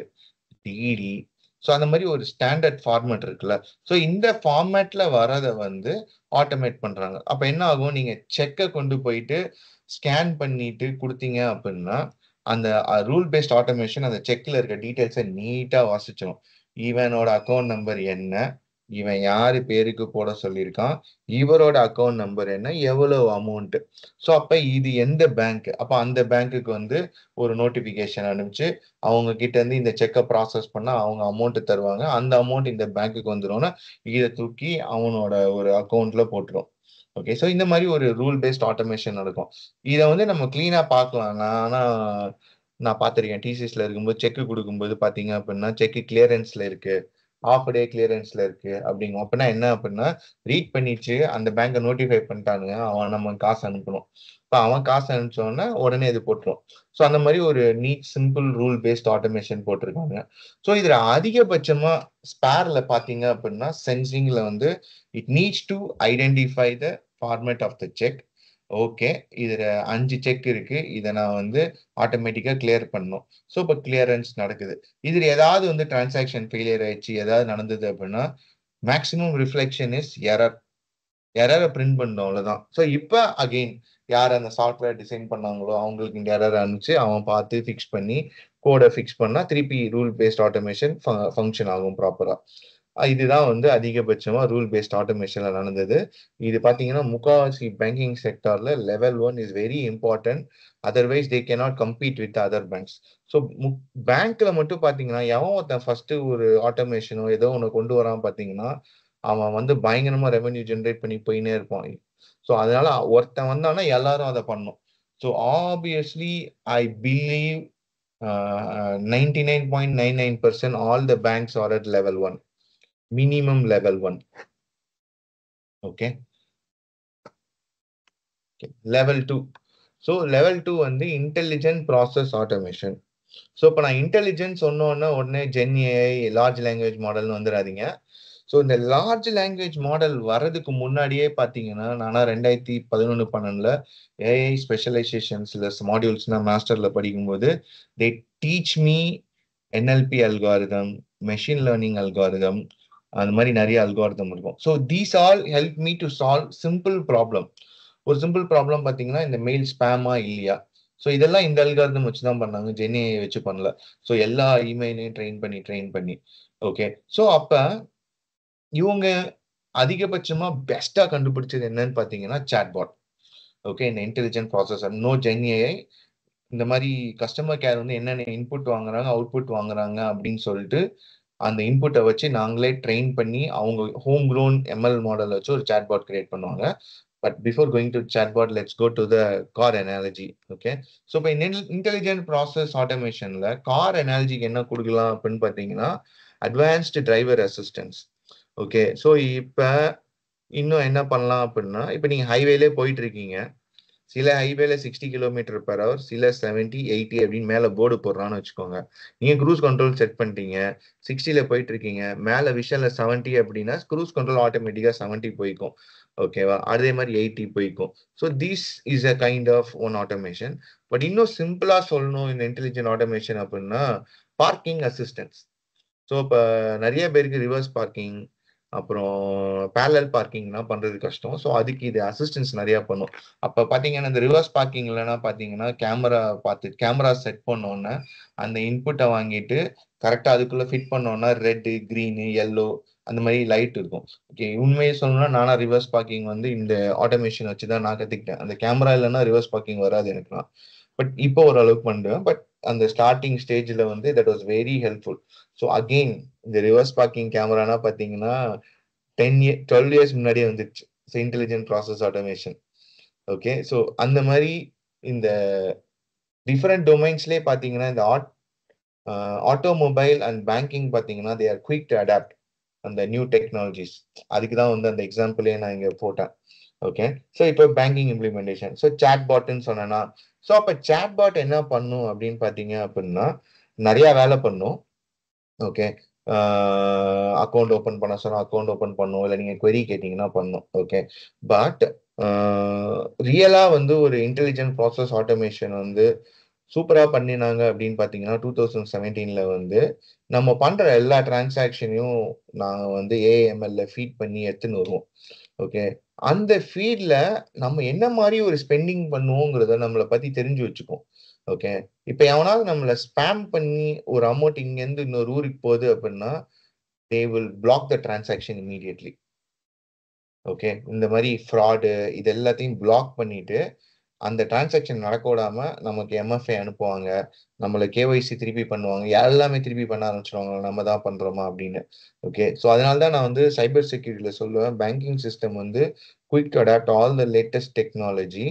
டிடி. ஸோ அந்த மாதிரி ஒரு ஸ்டாண்டர்ட் ஃபார்மட் இருக்குல்ல. ஸோ இந்த ஃபார்மேட்ல வரதை வந்து ஆட்டோமேட் பண்றாங்க. அப்ப என்ன ஆகும், நீங்க செக்கை கொண்டு போயிட்டு ஸ்கேன் பண்ணிட்டு கொடுத்தீங்க அப்படின்னா அந்த ரூல் பேஸ்ட் ஆட்டோமேஷன் அந்த செக்ல இருக்க டீடைல்ஸை நீட்டா வாசிச்சிடும். இவனோட அக்கௌண்ட் நம்பர் என்ன, இவன் யாரு பேருக்கு போட சொல்லியிருக்கான், இவரோட அக்கௌண்ட் நம்பர் என்ன, எவ்வளவு அமௌண்ட். ஸோ அப்ப இது எந்த பேங்க், அப்ப அந்த பேங்க்குக்கு வந்து ஒரு நோட்டிபிகேஷன் அனுப்பிச்சு அவங்க கிட்ட இருந்து இந்த செக்கை ப்ராசஸ் பண்ணா அவங்க அமௌண்ட் தருவாங்க. அந்த அமௌண்ட் இந்த பேங்க்குக்கு வந்துடும்னா இதை தூக்கி அவனோட ஒரு அக்கௌண்ட்ல போட்டுரும். ஓகே, ஸோ இந்த மாதிரி ஒரு ரூல் பேஸ்ட் ஆட்டோமேஷன் நடக்கும். இதை வந்து நம்ம கிளீனா பார்க்கலாம். ஆனா நான் பார்த்திருக்கேன் டிசிஎஸ்ல இருக்கும்போது செக் கொடுக்கும்போது பாத்தீங்க அப்படின்னா செக் கிளியரன்ஸ்ல இருக்கு, ஹாஃப் டே கிளியரன்ஸ்ல இருக்கு அப்படிங்கும். அப்படின்னா என்ன அப்படின்னா ரீட் பண்ணிச்சு அந்த பேங்கை நோட்டிஃபை பண்ணிட்டானுங்க, அவன் நம்ம காசு அனுப்பணும். இப்போ அவன் காசு அனுப்பிச்சோன்னா உடனே இது போட்டுரும். ஸோ அந்த மாதிரி ஒரு neat simple rule based automation போட்டிருக்காங்க. ஸோ இதுல அதிகபட்சமா ஸ்பேர்ல பாத்தீங்க அப்படின்னா சென்சிங்ல வந்து it needs to identify the format of the cheque. Okay, இதுல 5 செக் இருக்கு, இதை நான் வந்து ஆட்டோமேட்டிக்கா கிளியர் பண்ணும். ஸோ இப்போ கிளியரன்ஸ் நடக்குது. இதுல ஏதாவது வந்து டிரான்சாக்ஷன் ஃபெயிலியர் ஆயிடுச்சு, ஏதாவது நடந்தது அப்படின்னா மேக்ஸிமம் ரிஃப்ளெக்ஷன் இஸ் எரர். எரரை பிரிண்ட் பண்ணணும், அவ்வளவுதான். ஸோ இப்போ அகெயின் யார் அந்த சாஃப்ட்வேர் டிசைன் பண்ணாங்களோ அவங்களுக்கு இந்த எரர் அனுப்பிச்சு அவன் பார்த்து ஃபிக்ஸ் பண்ணி கோடை ஃபிக்ஸ் பண்ணா திருப்பி ரூல் பேஸ்ட் ஆட்டோமேஷன் ஃபங்க்ஷன் ஆகும் ப்ராப்பரா. இதுதான் வந்து அதிகபட்சமா ரூல் பேஸ்ட் ஆட்டோமேஷன்ல நடந்தது. இது பாத்தீங்கன்னா முக்காவாசி பேங்கிங் செக்டார்ல level 1 is very important. Otherwise they cannot compete with other banks. So பேங்க்ல மட்டும் பாத்தீங்கன்னா எவன் ஒருத்தன் ஃபர்ஸ்ட் ஒரு ஆட்டோமேஷனோ ஏதோ ஒன்று கொண்டு வரான் பாத்தீங்கன்னா அவன் வந்து பயங்கரமா ரெவென்யூ ஜென்ரேட் பண்ணி போயினே இருப்பான். ஸோ அதனால ஒருத்தன் வந்தானா எல்லாரும் அதை பண்ணும். So obviously I believe 99.99% all the banks are at level 1, minimum level 1. Okay, level 2. So level 2 வந்து intelligent process automation. ஸோ இப்போ நான் இன்டெலிஜென்ஸ் உடனே ஜென் ஏஐ லார்ஜ் லாங்குவேஜ் மாடல்னு வந்துடாதீங்க. ஸோ இந்த லார்ஜ் லாங்குவேஜ் மாடல் வர்றதுக்கு முன்னாடியே பார்த்தீங்கன்னா நானா 2011-12 ஏஐ ஸ்பெஷலைசேஷன்ஸ்ல மாடியூல்ஸ்னா மாஸ்டர்ல படிக்கும்போது தே teach me NLP algorithm, machine learning algorithm, அந்த மாதிரி நிறைய அல்காரிதம் இருக்கும். So these all help me to solve simple problem. ஒரு சிம்பிள் ப்ராப்ளம் பார்த்தீங்கன்னா இந்த மெயில் ஸ்பேமா இல்லையா. ஸோ இதெல்லாம் இந்த அல்காரிதம் வச்சு தான் பண்ணாங்க, ஜெனி வச்சு பண்ணல. ஸோ எல்லா இமெயிலையும் ட்ரெயின் பண்ணி. ஓகே, ஸோ அப்ப இவங்க அதிகபட்சமா பெஸ்டா கண்டுபிடிச்சது என்னன்னு பார்த்தீங்கன்னா சாட்பாட். ஓகே, இந்த இன்டெலிஜென்ட் ப்ராசஸர் நோ ஜென்ஏஐ இந்த மாதிரி கஸ்டமர் கேர் வந்து என்னென்ன இன்புட் வாங்குறாங்க அவுட்புட் வாங்குறாங்க அப்படின்னு சொல்லிட்டு அந்த இன்புட்டை வச்சு நாங்களே ட்ரெயின் பண்ணி அவங்க ஹோம் க்ரோன் எம்எல் மாடல் வச்சு ஒரு சாட்பாட் கிரியேட் பண்ணுவாங்க. But before going to chatbot let's go to the car analogy. Okay, so இப்போ இன்டெலிஜென்ட் ப்ராசஸ் ஆட்டோமேஷன்ல கார் அனாலஜிக்கு என்ன கொடுக்கலாம் அப்படின்னு பார்த்தீங்கன்னா advanced driver assistance. Okay, so இப்போ இன்னும் என்ன பண்ணலாம் அப்படின்னா, இப்போ நீங்கள் ஹைவேலே போயிட்டு இருக்கீங்க, சில ஹைவேல 60 km/h, சில 70 80 அப்படின்னு மேல போர்டு போடுறான்னு வச்சுக்கோங்க. நீங்க க்ரூஸ் கண்ட்ரோல் செட் பண்ணிட்டீங்க, 60ல போயிட்டு இருக்கீங்க, மேல விஷன்ல 70 அப்படின்னா க்ரூஸ் கண்ட்ரோல் ஆட்டோமேட்டிக்கா 70 போய்க்கும். ஓகேவா, அதே மாதிரி 80 போய்க்கும். So this is a kind of one automation. But இன்னும் சிம்பிளா சொல்லணும் இந்த இன்டெலிஜென்ட் ஆட்டோமேஷன் அப்படின்னா பார்க்கிங் அசிஸ்டன்ஸ். ஸோ இப்போ நிறைய பேருக்கு ரிவர்ஸ் பார்க்கிங் அப்புறம் பேரலல் பார்க்கிங்லாம் பண்றது கஷ்டம். ஸோ அதுக்கு இது அசிஸ்டன்ஸ் நிறைய பண்ணும். அப்போ பார்த்தீங்கன்னா இந்த ரிவர்ஸ் பார்க்கிங்லனா பார்த்தீங்கன்னா கேமரா செட் பண்ணோன்னே அந்த இன்புட்டை வாங்கிட்டு கரெக்டாக அதுக்குள்ள ஃபிட் பண்ணோன்னா ரெட்டு க்ரீனு எல்லோ அந்த மாதிரி லைட் இருக்கும். ஓகே, உண்மையை சொல்லணும்னா நானா ரிவர்ஸ் பார்க்கிங் வந்து இந்த ஆட்டோமேஷன் வச்சு தான் நான் கற்றுக்கிட்டேன். அந்த கேமரா இல்லைன்னா ரிவர்ஸ் பார்க்கிங் வராது எனக்குலாம். பட் இப்போ ஓரளவுக்கு பண்ணுவேன். பட் அந்த ஸ்டார்டிங் ஸ்டேஜில் வந்து that was very helpful. So again இந்த ரிவர்ஸ் பார்க்கிங் கேமரானா பார்த்தீங்கன்னா 12 இயர்ஸ் முன்னாடியே வந்துடுச்சு. So intelligent process automation. Okay, so அந்த மாதிரி இந்த டிஃப்ரெண்ட் டொமைன்ஸ்லேயே பார்த்தீங்கன்னா இந்த ஆட்டோமொபைல் அண்ட் பேங்கிங் பார்த்தீங்கன்னா they are quick to adapt அந்த நியூ டெக்னாலஜிஸ். அதுக்கு தான் வந்து அந்த எக்ஸாம்பிளே நான் இங்கே போட்டேன். ஓகே, ஸோ இப்போ பேங்கிங் இம்ப்ளிமெண்டேஷன். ஸோ சாட் பாட்னு சொன்னேன்னா, ஸோ அப்போ சாட் பாட் என்ன பண்ணும் அப்படின்னு பார்த்தீங்க அப்படின்னா நிறைய வேலை பண்ணும். ஓகே, அக்கௌண்ட் ஓப்பன் பண்ண சொன்னா அக்கௌண்ட் ஓப்பன் பண்ணும், இல்லை நீங்கள் query கேட்டிங்கன்னா பண்ணும். ஓகே, பட் ரியலா வந்து ஒரு இன்டெலிஜென்ட் ப்ராசஸ் ஆட்டோமேஷன் வந்து சூப்பரா பண்ணினாங்க அப்படின்னு பார்த்தீங்கன்னா 2017ல வந்து நம்ம பண்ற எல்லா டிரான்சாக்ஷனையும் நாங்கள் வந்து ஏஎம்எல்ல ஃபீட் பண்ணி எடுத்துன்னு வருவோம். ஓகே, அந்த ஃபீட்ல நம்ம என்ன மாதிரி ஒரு ஸ்பெண்டிங் பண்ணுவோங்கிறத நம்மளை பத்தி தெரிஞ்சு வச்சுக்கோம். ஓகே, இப்ப எவனாவது நம்மள ஸ்பேம் பண்ணி ஒரு அமௌண்ட் இங்க இருந்து இன்னொரு ஊருக்கு போகுது அப்படின்னா they will black the transaction immediately. Okay, இந்த மாதிரி ஃப்ராடு இது எல்லாத்தையும் பிளாக் பண்ணிட்டு அந்த டிரான்சாக்ஷன் நடக்க விடாம நமக்கு எம்எஃப்ஐ அனுப்புவாங்க, நம்மளை கேஒய்சி திருப்பி பண்ணுவாங்க, எல்லாமே திருப்பி பண்ண ஆரம்பிச்சிருவாங்க நம்ம தான் பண்றோமா அப்படின்னு. ஓகே, ஸோ அதனால தான் நான் வந்து சைபர் செக்யூரிட்டியில சொல்லுவேன் பேங்கிங் சிஸ்டம் வந்து quick to adapt all the latest technology.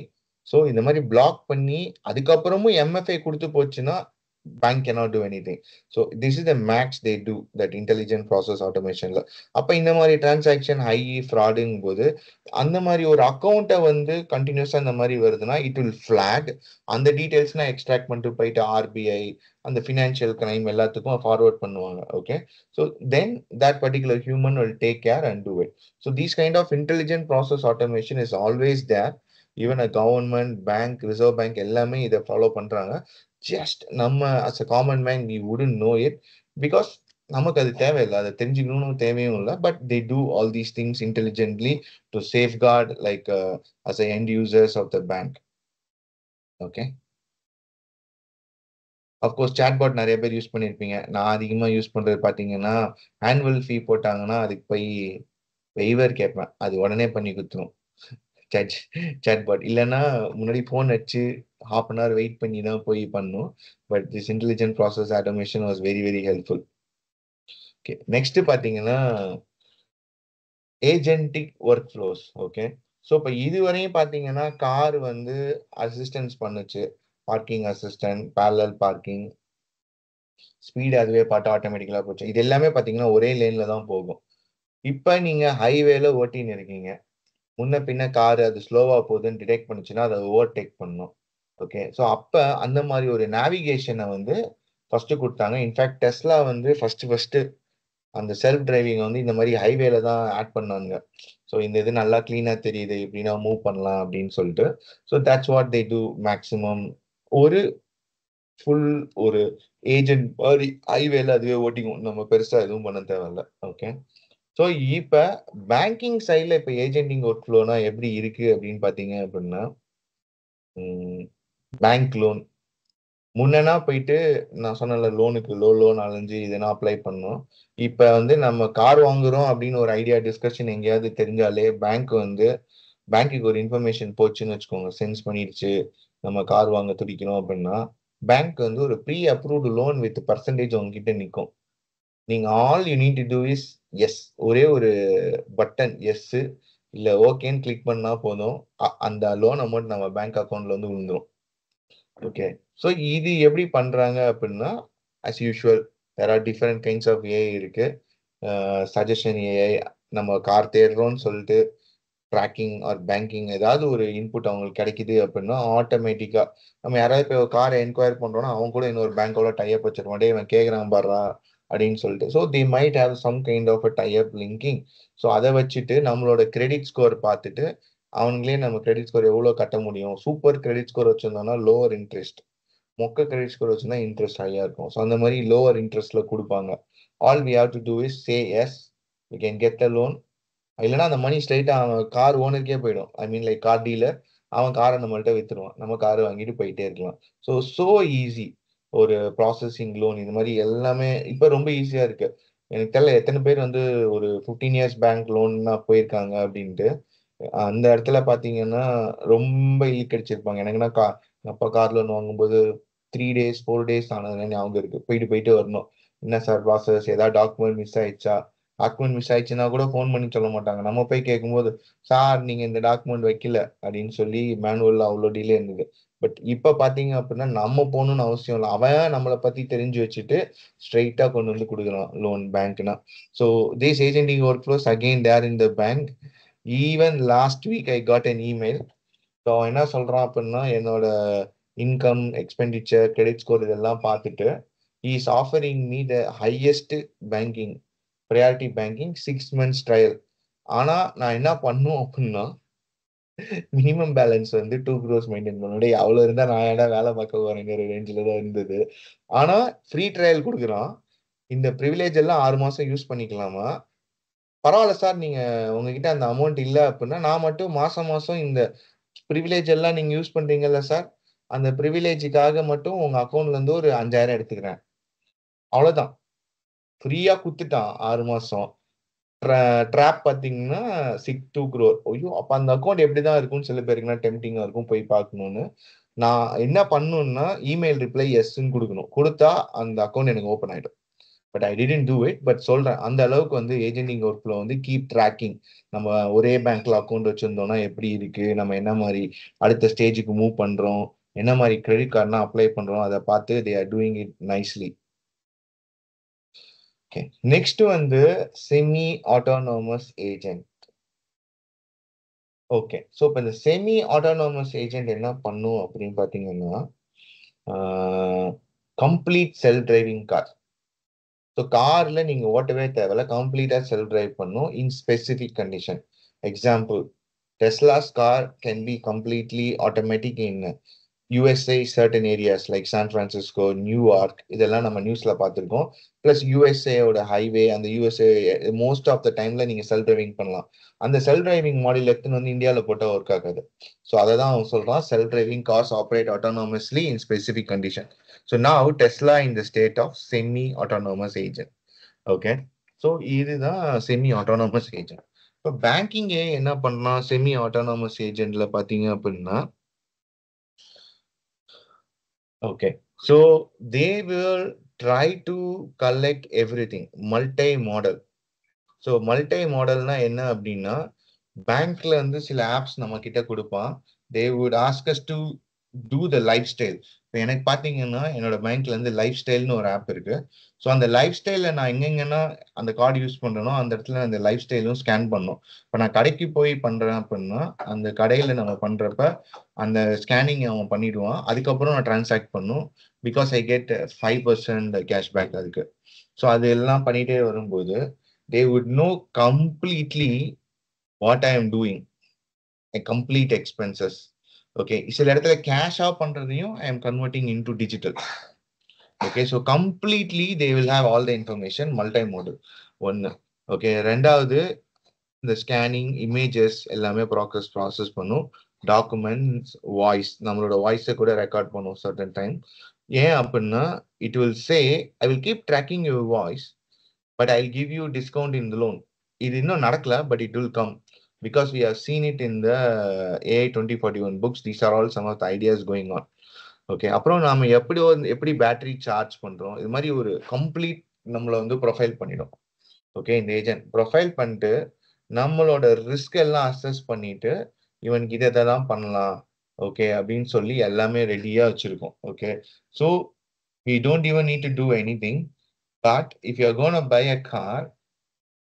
So இந்த மாதிரி பிளாக் பண்ணி அதுக்கப்புறமும் எம்எஃப்ஐ கொடுத்து போச்சுன்னா bank cannot do anything. So this is the max they do that intelligent process automation. அப்ப இந்த மாதிரி டிரான்சாக்ஷன் ஹை ஃப்ராடுங் போது அந்த மாதிரி ஒரு அக்கௌண்ட்டை வந்து கண்டினியூஸா இந்த மாதிரி வருதுன்னா இட் வில் ஃபிளாக். அந்த டீடைல்ஸ்னா எக்ஸ்ட்ராக்ட் பண்ணிட்டு போயிட்டு ஆர்பிஐ அந்த ஃபினான்ஷியல் கிரைம் எல்லாத்துக்கும் ஃபார்வர்ட் பண்ணுவாங்க. Okay, so then that particular human will take care and do it. So these kind of intelligent process automation is always there. Even a government bank reserve bank எல்லாமே இதை follow பண்றாங்க. Just நம்ம as a common man we wouldn't know it because நமக்கு அது தேவையில்லை, அதை தெரிஞ்சுக்கணும்னு தேவையும் இல்லை. But they do all these things intelligently to safeguard like as a end users of the bank. Okay, of course chatbot நிறைய பேர் யூஸ் பண்ணியிருப்பீங்க. நான் அதிகமாக யூஸ் பண்ணுறது பார்த்தீங்கன்னா ஆனுவல் ஃபீ போட்டாங்கன்னா அதுக்கு போய் வெய்வர் கேட்பேன், அது உடனே பண்ணி கொடுத்துரும் சாட்பாட். இல்லைன்னா முன்னாடி ஃபோன் வச்சு ½ வெயிட் பண்ணி தான் போய் பண்ணும். But this intelligent process automation was very very helpful. Okay, next பார்த்தீங்கன்னா agentic workflows. Okay, so இப்போ இதுவரையும் பார்த்தீங்கன்னா கார் வந்து அசிஸ்டன்ஸ் பண்ணுச்சு, parking assistant, parallel parking, speed அதுவே பார்த்து ஆட்டோமேட்டிக்கலாக போச்சு. இது எல்லாமே பார்த்தீங்கன்னா ஒரே லேனில் தான் போகும். இப்போ நீங்கள் ஹைவேல ஓட்டின்னு இருக்கீங்க, முன்ன பின்ன கார் அது ஸ்லோவா போகுதுன்னு டிடெக்ட் பண்ணுச்சுன்னா அதை ஓவர்டேக் பண்ணும். ஓகே, ஸோ அப்போ அந்த மாதிரி ஒரு நேவிகேஷனை வந்து ஃபர்ஸ்ட் கொடுத்தாங்க. இன்ஃபேக்ட் டெஸ்லா வந்து ஃபர்ஸ்ட் அந்த செல்ஃப் டிரைவிங் வந்து இந்த மாதிரி ஹைவேல தான் ஆட் பண்ணாங்க. ஸோ இந்த இது நல்லா கிளீனா தெரியுது, இப்படின்னா மூவ் பண்ணலாம் அப்படின்னு சொல்லிட்டு. So that's what they do maximum. ஒரு ஃபுல் ஒரு ஏஜென்ட் மாதிரி ஹைவேல அதுவே ஓட்டிக்கும், நம்ம பெருசா எதுவும் பண்ண தேவையில்ல. ஓகே, ஸோ இப்போ பேங்கிங் சைடில் இப்போ ஏஜென்டிங் ஒர்க் ஃப்ளோனா எப்படி இருக்கு அப்படின்னு பார்த்தீங்க அப்படின்னா பேங்க் லோன் முன்னா போயிட்டு நான் சொன்ன லோனுக்கு லோன் அலைஞ்சு இதெல்லாம் அப்ளை பண்ணோம். இப்போ வந்து நம்ம கார் வாங்குறோம் அப்படின்னு ஒரு ஐடியா டிஸ்கஷன் எங்கேயாவது தெரிஞ்சாலே பேங்க் வந்து பேங்க்குக்கு ஒரு இன்ஃபர்மேஷன் போச்சுன்னு வச்சுக்கோங்க, சென்ஸ் பண்ணிடுச்சு, நம்ம கார் வாங்க துடிக்கணும் அப்படின்னா, பேங்க் வந்து ஒரு pre approved loan with percentage உங்ககிட்ட நிற்கும். நீங்க all you need to do is yes, ஒரே ஒரு பட்டன் எஸ் இல்ல ஓகேன்னு கிளிக் பண்ணா போதும், அந்த லோன் அமௌண்ட் நம்ம பேங்க் அக்கௌண்ட்ல வந்து விழுந்துரும். ஓகே, ஸோ இது எப்படி பண்றாங்க அப்படின்னா, as usual there are different kinds of AI இருக்கு. சஜஷன் ஏஐ, நம்ம கார் தேடுறோம்னு சொல்லிட்டு ட்ராக்கிங் ஆர் பேங்கிங் ஏதாவது ஒரு இன்புட் அவங்களுக்கு கிடைக்குது அப்படின்னா ஆட்டோமேட்டிக்கா நம்ம யாராவது இப்போ காரை என்கொயர் பண்றோம்னா அவங்க கூட இன்னொரு பேங்கோட டைப் வச்சிருக்கோம், டே இவன் கேட்கறான் பாடுறா அப்படின்னு சொல்லிட்டு. So they might have some kind of a type linking. ஸோ அதை வச்சுட்டு நம்மளோட கிரெடிட் ஸ்கோர் பார்த்துட்டு அவங்களே நம்ம கிரெடிட் ஸ்கோர் எவ்வளோ கட்ட முடியும். சூப்பர் கிரெடிட் ஸ்கோர் வச்சிருந்தோம்னா லோவர் இன்ட்ரெஸ்ட், மொக்க கிரெடிட் ஸ்கோர் வச்சுன்னா இன்ட்ரெஸ்ட் ஹையா இருக்கும். ஸோ அந்த மாதிரி லோவர் இன்ட்ரெஸ்ட்ல கொடுப்பாங்க. All we have to do is say yes, we can get a loan. இல்லைன்னா அந்த மணி ஸ்ட்ரைட்டா அவன் கார் ஓனருக்கே போயிடும். I mean like car dealer, அவன் காரை நம்மள்ட்ட வித்துருவான், நம்ம காரை வாங்கிட்டு போயிட்டே இருக்கலாம். ஸோ ஈஸி ஒரு ப்ராசஸிங் லோன். இது மாதிரி எல்லாமே இப்போ ரொம்ப ஈஸியா இருக்கு. எனக்கு தெரியல எத்தனை பேர் வந்து ஒரு 15 இயர்ஸ் பேங்க் லோன்னா போயிருக்காங்க அப்படின்ட்டு. அந்த இடத்துல பாத்தீங்கன்னா ரொம்ப இழுக்கடிச்சிருப்பாங்க. எனக்குன்னா அப்பா கார் லோன் வாங்கும்போது 3 days 4 days ஆனதுன்னு ஞாபகம் இருக்கு. போயிட்டு போயிட்டு வரணும். என்ன சார் ப்ராசஸ், ஏதாவது டாக்குமெண்ட் மிஸ் ஆயிடுச்சா? டாக்குமெண்ட் மிஸ் ஆயிடுச்சுன்னா கூட ஃபோன் பண்ணி சொல்ல மாட்டாங்க. நம்ம போய் கேட்கும்போது சார் நீங்க இந்த டாக்குமெண்ட் வைக்கல அப்படின்னு சொல்லி மேனுவல்ல அவ்வளோ டிலே இருந்தது. பட் இப்ப பாத்தீங்க அப்படின்னா நம்ம போகணும்னு அவசியம் இல்லை. அவன் நம்மளை பத்தி தெரிஞ்சு வச்சுட்டு ஸ்ட்ரைட்டா கொண்டு வந்து கொடுக்குறான் லோன் பேங்க்னா. So this agentic workflows again there in the bank. Even last week I got an email. So அவன் என்ன சொல்றான் அப்படின்னா என்னோட இன்கம் எக்ஸ்பெண்டிச்சர் கிரெடிட் ஸ்கோர் இதெல்லாம் பார்த்துட்டு is offering me the highest banking priority banking 6 months trial. ஆனா நான் என்ன பண்ணும் அப்படின்னா மினிமம் பேலன்ஸ் வந்து 2 crores மெயின்டைன் பண்ணணும். அவ்வளவு இருந்தா நான் ஏடா வேலை பார்க்க போறேங்கிற ரேஞ்சில தான் இருந்தது. ஆனா ஃப்ரீ ட்ரையல் கொடுக்குறான். இந்த ப்ரிவிலேஜ் எல்லாம் 6 மாசம் யூஸ் பண்ணிக்கலாமா? பரவாயில்ல சார், நீங்க உங்ககிட்ட அந்த அமௌண்ட் இல்ல அப்படின்னா நான் மட்டும் மாசம் மாசம் இந்த ப்ரிவிலேஜ் எல்லாம் நீங்க யூஸ் பண்றீங்கல்ல சார், அந்த ப்ரிவிலேஜுக்காக மட்டும் உங்க அக்கௌண்ட்ல இருந்து ஒரு 5,000 எடுத்துக்கிறேன். அவ்வளவுதான். ஃப்ரீயா குத்துட்டான் 6 மாசம். ட்ராப் பாத்தீங்கன்னா 2 crore. ஐயோ, அப்ப அந்த அக்கௌண்ட் எப்படிதான் இருக்கும்னு சில பேருக்குன்னா டெம்டிங்கா இருக்கும் போய் பார்க்கணும்னு. நான் என்ன பண்ணணும்னா இமெயில் ரிப்ளை எஸ்ன்னு கொடுக்கணும். கொடுத்தா அந்த அக்கௌண்ட் எனக்கு ஓப்பன் ஆயிடும். But I didn't do it. But சொல்றேன், அந்த அளவுக்கு வந்து ஏஜென்டிங் ஒர்க்ல வந்து கீப் ட்ராக்கிங். நம்ம ஒரே பேங்க்ல அக்கௌண்ட் வச்சிருந்தோம்னா எப்படி இருக்கு, நம்ம என்ன மாதிரி அடுத்த ஸ்டேஜுக்கு மூவ் பண்றோம், என்ன மாதிரி கிரெடிட் கார்டுனா அப்ளை பண்றோம், அதை பார்த்து they are doing it nicely. Okay, next வந்து semi autonomous agent. Okay, so இப்போ இந்த செமி ஆட்டோனோமஸ் ஏஜென்ட் என்ன பண்ணும் அப்படின்னு பார்த்தீங்கன்னா complete self driving car. So கார்ல நீங்க ஓட்டவே தேவையில்ல, கம்ப்ளீட்டா செல்ஃப் டிரைவ் பண்ணும் இன் specific condition. Example, Teslas car can be completely automatic in USA certain areas like San Francisco, New York, இதெல்லாம் நம்ம நியூஸ்ல பார்த்துருக்கோம். பிளஸ் யூஎஸ்ஏயோட ஹைவே, அந்த யூஎஸ்ஏ மோஸ்ட் ஆஃப் த டைம்ல நீங்க செல்ஃப் டிரைவிங் பண்ணலாம். அந்த செல்ஃப் டிரைவிங் மாடல் எடுத்துன்னு வந்து இந்தியாவில் போட்டால் ஒர்க் ஆகாது. ஸோ அதை தான் அவன் சொல்றான், self driving cars operate autonomously in specific condition. So now Tesla in the state of semi autonomous agent. Okay, so இதுதான் செமி ஆட்டோனோமஸ் ஏஜென்ட். இப்போ பேங்கிங்கே என்ன பண்ணலாம் செமி ஆட்டோனோமஸ் ஏஜென்ட்ல பார்த்தீங்க அப்படின்னா, okay, so they will try to collect everything multi modal. So multi மாடல்னா என்ன அப்படின்னா, பேங்க்ல வந்து சில ஆப்ஸ் நம்ம கிட்ட கொடுப்பான். They would ask us to do the lifestyle. இப்போ எனக்கு பார்த்தீங்கன்னா என்னோட பேங்க்ல இருந்து லைஃப் ஸ்டைல்னு ஒரு ஆப் இருக்கு. ஸோ அந்த லைஃப் ஸ்டைல நான் எங்கெங்கன்னா அந்த கார்டு யூஸ் பண்றேனோ அந்த இடத்துல அந்த லைஃப் ஸ்டைலும் ஸ்கேன் பண்ணும். இப்போ நான் கடைக்கு போய் பண்றேன் அப்படின்னா அந்த கடையில நம்ம பண்றப்ப அந்த ஸ்கேனிங் அவன் பண்ணிடுவான். அதுக்கப்புறம் நான் டிரான்சாக்ட் பண்ணும். பிகாஸ் ஐ கெட் 5% கேஷ்பேக் அதுக்கு. ஸோ அது எல்லாம் பண்ணிட்டே வரும்போது they would know completely what I am doing, a complete expenses. Okay, சில இடத்துல கேஷ் ஆஃப் பண்றதையும் I am converting into digital. Okay, so completely they will have all the information multimodal. ஒன்னு. Okay, ரெண்டாவது இந்த ஸ்கேனிங் இமேஜஸ் எல்லாமே process பண்ணும். Documents, voice, நம்மளோட வாய்ஸை கூட ரெக்கார்ட் பண்ணும் சர்டன் டைம். ஏன் அப்படின்னா it will say I will keep tracking your voice but I give you discount in the loan. இது இன்னும் நடக்கல, but it will come. because we have seen it in the AI 2041 books. These are all some of the ideas going on. Okay, அப்புறம் நாம எப்படி battery charge பண்றோம், இது மாதிரி ஒரு கம்ப்ளீட் நம்மள வந்து ப்ரொஃபைல் பண்ணிடும். ஓகே, இந்த ஏஜென்ட் ப்ரொஃபைல் பண்ணிட்டு நம்மளோட ரிஸ்க் எல்லாம் அசஸ் பண்ணிட்டு இவனுக்கு இதை தான் பண்ணலாம் ஓகே அப்படின்னு சொல்லி எல்லாமே ரெடியா வச்சிருக்கோம். Okay, so we don't even need to do anything. But if you're going to buy a car,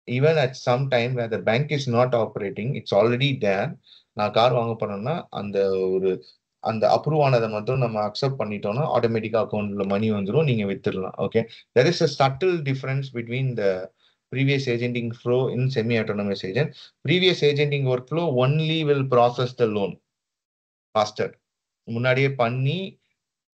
even at some time where the bank is not operating, it's already there. நான் car வாங்க போனோம்னா அந்த approve ஆனதை மட்டும் நம்ம accept பண்ணிட்டோம்னா ஆட்டோமேட்டிக்கா அக்கௌண்ட்ல மணி வந்துடும், நீங்க வித்துடலாம். Okay, there is a subtle difference between the previous agenting flow in semi autonomous agent. Previous agenting workflow only will process the loan faster. முன்னாடியே பண்ணி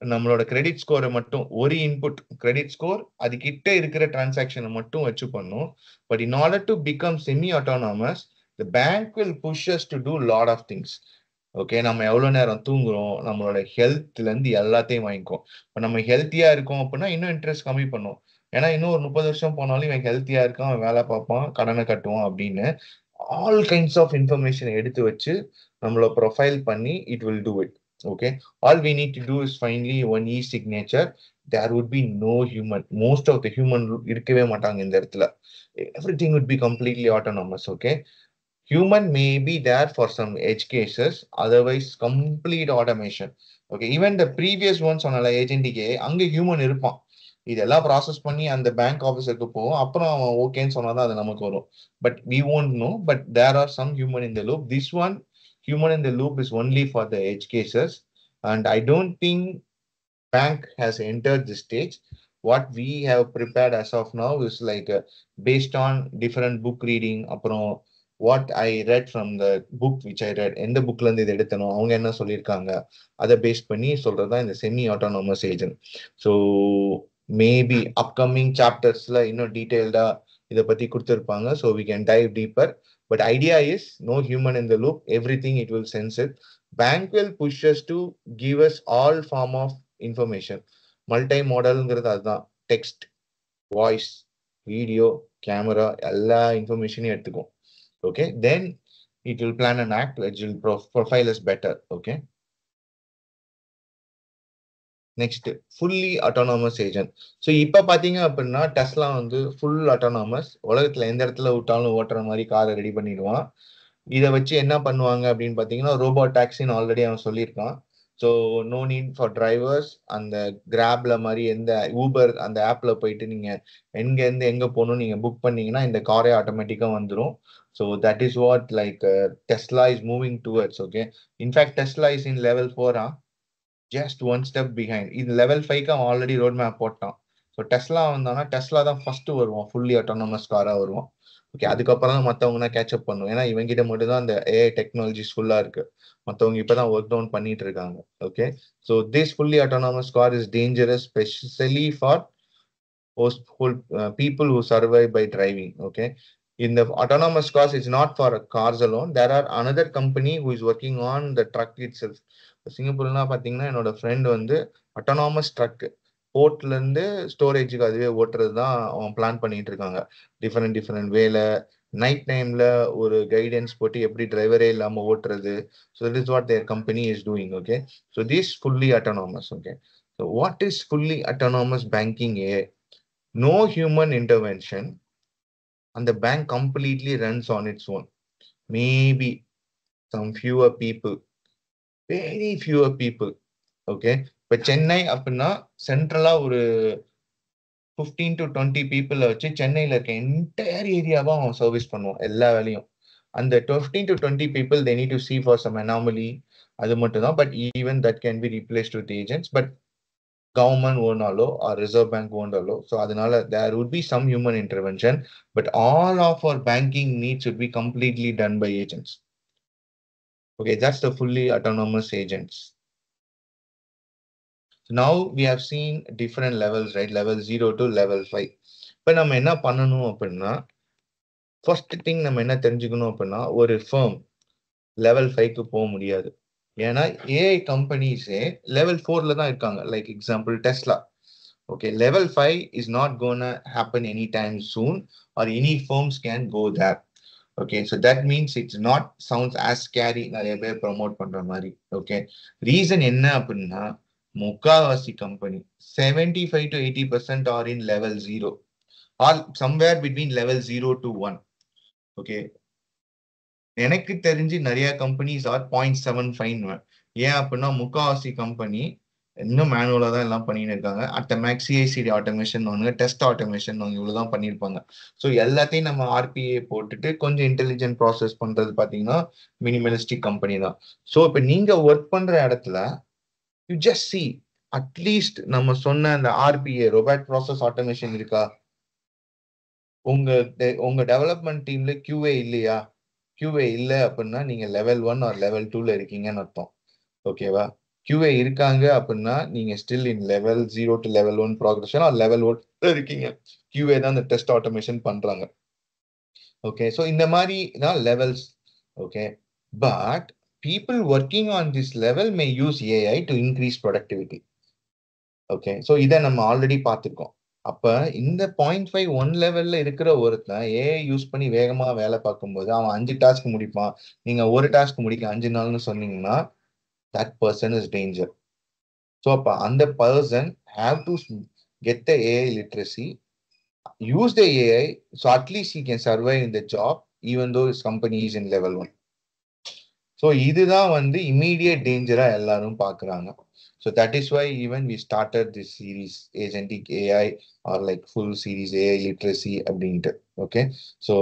நம்மளோட கிரெடிட் ஸ்கோரை மட்டும் ஒரு இன்புட் கிரெடிட் ஸ்கோர் அது கிட்ட இருக்கிற டிரான்சாக்ஷனை மட்டும் வச்சு பண்ணும். But in order to become semi autonomous, the bank will push us to do lot of things. Okay, நம்ம எவ்வளவு நேரம் தூங்குறோம், நம்மளோட ஹெல்த்ல இருந்து எல்லாத்தையும் வாங்கிக்கும். இப்போ நம்ம ஹெல்த்தியா இருக்கோம் அப்படின்னா இன்னும் இன்ட்ரெஸ்ட் கம்மி பண்ணும். ஏன்னா இன்னும் ஒரு 30 வருஷம் போனாலும் இவன் ஹெல்த்தியா இருக்கான், அவன் வேலை பார்ப்பான், கடனை கட்டுவான் அப்படின்னு ஆல் கைண்ட்ஸ் ஆஃப் இன்ஃபர்மேஷன் எடுத்து வச்சு நம்மள ப்ரொஃபைல் பண்ணி it will do it. Okay, all we need to do is finally one e-signature. There would be no human. Most of the human இருக்கவே மாட்டாங்க இந்த இடத்துல. Everything would be completely autonomous. Okay, human may be there for some edge cases, otherwise complete automation. Okay, even the previous ones on agentக்கு அங்க human இருப்பான், இதெல்லாம் process பண்ணி அந்த bank ஆஃபீஸருக்கு போவோம், அப்புறம் அவன் ஓகேன்னு சொன்னாதான் அது நமக்கு வரும். But we won't know, but there are some human in the loop. This one human in the loop is only for the edge cases, and I don't think bank has entered this stage. What we have prepared as of now is like based on different book reading, அப்புறம் what I read from the book which I read, எந்த புக்ல இருந்து இது எடுத்தனோ அவங்க என்ன சொல்லியிருக்காங்க அதை base பண்ணி சொல்றதுதான் இந்த semi autonomous agent. So maybe upcoming சாப்டர்ஸ்ல இன்னும் டீடைல்டா இதை பத்தி கொடுத்துருப்பாங்க, so we can dive deeper. But idea is no human in the loop, everything it will sense it. Bank will push us to give us all form of information. Multi-modalங்கிறது அதுதான், text, voice, video, camera எல்லா இன்ஃபர்மேஷனையும் எடுத்துக்கும். Okay, then it will plan an act which will profile us better. Okay, next fully autonomous agent. So இப்போ பார்த்தீங்க அப்படின்னா Tesla வந்து full autonomous, உலகத்தில் எந்த இடத்துல விட்டாலும் ஓட்டுற மாதிரி காரை ரெடி பண்ணிடுவான். இதை வச்சு என்ன பண்ணுவாங்க அப்படின்னு பார்த்தீங்கன்னா ரோபோட் டாக்ஸின்னு ஆல்ரெடி அவன் சொல்லியிருக்கான். So no need for drivers. அந்த கிராப்ல மாதிரி எந்த ஊபர் அந்த ஆப்ல போயிட்டு நீங்க எங்கேருந்து எங்கே போகணும் நீங்க புக் பண்ணீங்கன்னா இந்த காரே ஆட்டோமேட்டிக்காக வந்துடும். So that is what like Tesla is moving towards. Okay, in fact Tesla is in level 4. Just one step behind. இது level 5க்கு அவன் ஆல்ரெடி ரோட் மேப் போட்டான். ஸோ டெஸ்லா வந்தானா டெஸ்லா தான் ஃபர்ஸ்ட் வருவான், ஃபுல்லி அட்டானமஸ் காரா வருவான். ஓகே, அதுக்கப்புறம் தான் மற்றவங்க கேட்சப் பண்ணும். ஏன்னா இவங்கிட்ட மட்டும் தான் அந்த ஏஐ டெக்னாலஜிஸ் ஃபுல்லா இருக்கு, மற்றவங்க இப்பதான் ஒர்க் டவுன் பண்ணிட்டு இருக்காங்க. Okay, so this fully autonomous car is dangerous specially for people who survive by driving. Okay, in the autonomous cars, it's not for cars alone. There are another company who is working on the truck itself. சிங்கப்பூர்னா பாத்தீங்கன்னா என்னோட friend வந்து autonomous drug போர்ட்ல இருந்து ஸ்டோரேஜுக்கு அதுவே ஓட்டுறது தான் அவன் plan பண்ணிட்டு இருக்காங்க. டிஃப்ரெண்ட் வேலை நைட் டைம்ல ஒரு கைடன்ஸ் போட்டு எப்படி டிரைவரே இல்லாம ஓட்டுறது. So this is what their company is doing. Okay, so this fully autonomous. Okay, so what is fully autonomous banking AI? No human intervention, and the bank completely runs on its own. Maybe some fewer people, very fewer people. Okay, but Chennai அப்படின்னா சென்ட்ரலா ஒரு 15 to 20 people வச்சு சென்னையில இருக்க entire ஏரியாவா அவன் service பண்ணுவான் எல்லா வேலையும். அந்த 15 to 20 people they need to see for some anomaly, அது மட்டும் தான். But even that can be replaced with agents. But government won't allow or reserve bank won't allow. So adanaala there would be some human intervention, but all of our banking needs should be completely done by agents. Okay, that's the fully autonomous agents. So now we have seen different levels, right? Level 0 to level 5. இப்போ நம்ம என்ன பண்ணணும் அப்படின்னா first thing நம்ம என்ன தெரிஞ்சுக்கணும் அப்படின்னா ஒரு ஃபர்ம் level 5க்கு போக முடியாது. ஏன்னா ஏஐ கம்பெனிஸே level 4ல தான் இருக்காங்க. Like example Tesla. Okay, level 5 is not gonna happen anytime soon, or any firms can go there. Okay, so that means it's not sounds as scary நிறைய பேர் ப்ரோமோட் பண்ற மாதிரி. Okay, reason என்ன அப்படின்னா முக்காவாசி company 75 to 80% are in level 0 or somewhere between level 0 to 1. Okay, எனக்கு தெரிஞ்சு நிறைய கம்பெனிஸ் ஆர் 0.75. ஏன் அப்படின்னா முக்காவாசி கம்பெனி இன்னும் மேனுவலா தான் எல்லாம் பண்ணிட்டு இருக்காங்க. அட் மேக்ஸ் சிஐசிடி ஆட்டோமேஷன் வாங்க, டெஸ்ட் ஆட்டோமேஷன் வாங்க, இவ்வளவுதான் பண்ணியிருப்பாங்க. ஸோ எல்லாத்தையும் நம்ம ஆர்பிஏ போட்டுட்டு கொஞ்சம் இன்டெலிஜென்ட் ப்ராசஸ் பண்றது பாத்தீங்கன்னா மினிமலிஸ்டிக் கம்பெனி தான். ஸோ இப்போ நீங்க ஒர்க் பண்ற இடத்துல யூ ஜஸ்ட் சி அட்லீஸ்ட் நம்ம சொன்ன அந்த ஆர்பிஏ ரோபோட் ப்ராசஸ் ஆட்டோமேஷன் இருக்கா? உங்க உங்க டெவலப்மெண்ட் டீம்ல கியூஏ இல்லையா? கியூஏ இல்லை அப்படின்னா நீங்க லெவல் 1 ஆர் லெவல் 2ல இருக்கீங்கன்னு அர்த்தம். ஓகேவா? கியூஏ இருக்காங்க அப்படின்னா நீங்க still in level 0 to level 1 progression or level 1 இருக்கீங்க. கியூஏ தான் இந்த டெஸ்ட் ஆட்டோமேஷன் பண்றாங்க. ஓகே, ஸோ இந்த மாதிரி தான் லெவல்ஸ். Okay, but people working on this level may use AI to increase productivity. Okay, so இதை நம்ம ஆல்ரெடி பார்த்துருக்கோம். அப்ப இந்த 0.51 லெவல்ல இருக்கிற ஒருத்தன் ஏஐ யூஸ் பண்ணி வேகமா வேலை பார்க்கும்போது அவன் 5 டாஸ்க் முடிப்பான். நீங்க ஒரு டாஸ்க் முடிக்க 5 நாள்னு சொன்னீங்கன்னா that person is danger. So and the person have to get the AI literacy, use the AI, so at least he can survive in the job even though his company is in level 1. So இதுதான் வந்து immediate danger-ஆ எல்லாரும் பார்க்கறாங்க. So that is why even we started this series agentic AI or like full series AI literacy அப்படின்ட்டு. Okay, so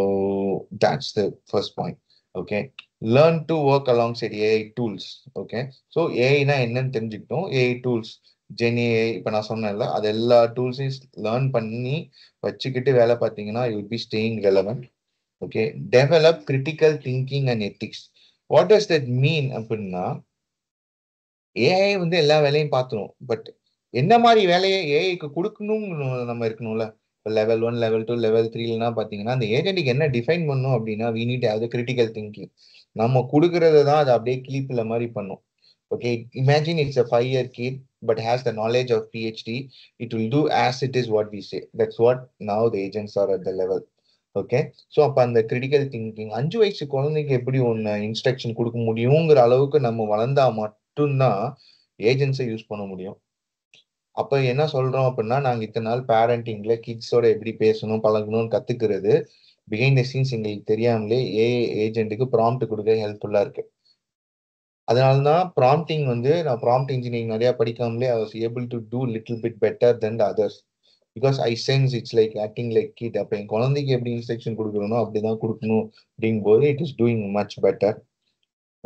that's the first point. Okay, learn to work alongside AI tools. Okay, so AI னா என்னன்னு தெரிஞ்சுக்கிட்டோம். AI tools GenAI இப்ப நான் சொன்னேன்ல, அது எல்லா டூல்ஸையும் learn பண்ணி வச்சுக்கிட்டு வேலை பார்த்தீங்கன்னா you will be staying relevant. Okay, develop critical thinking and ethics. What does that mean அப்படின்னா ஏஐ வந்து எல்லா வேலையும் பார்த்துரும். பட் என்ன மாதிரி வேலையை ஏஐக்கு கொடுக்கணும்னு நம்ம இருக்கணும்ல. இப்போ லெவல் 1 லெவல் 2 லெவல் 3னா பார்த்தீங்கன்னா அந்த ஏஜென்ட்டுக்கு என்ன டிஃபைன் பண்ணும் அப்படின்னா we need to have the critical thinking. நம்ம கொடுக்கறத தான் அது அப்படியே கிளிப்ல மாதிரி பண்ணும். Okay, imagine it's a 5-year kid but has the knowledge of PhD. It will do as it is what we say. That's what now the agents are at the level. Okay, so அப்போ அந்த critical thinking 5 வயசு குழந்தைக்கு எப்படி ஒன்று instruction கொடுக்க முடியுங்கிற அளவுக்கு நம்ம வளர்ந்தா மட்டும்தான் ஏஜென்ட்ஸை யூஸ் பண்ண முடியும். அப்ப என்ன சொல்றோம் அப்படின்னா நாங்க இத்தனை நாள் பேரண்டிங்ல கிட்ஸோட எப்படி பேசணும் பழகணும்னு கத்துக்கிறது பிஹைண்ட் த சீன்ஸ் எங்களுக்கு தெரியாமலே ஏஐ ஏஜென்ட்டுக்கு ப்ராம்ப்ட் கொடுக்க ஹெல்ப்ஃபுல்லா இருக்கு. அதனாலதான் ப்ராம்ப்டிங் வந்து நான் ப்ராம்ப்ட் இன்ஜினியரிங் நிறைய படிக்காமலே I was able to do little bit better then the others. Because I sense it's like acting like kid. அப்போ என் குழந்தைக்கு எப்படி இன்ஸ்ட்ரக்ஷன் கொடுக்கணும் அப்படிதான் கொடுக்கணும் அப்படிங்கும் போது it is doing much better.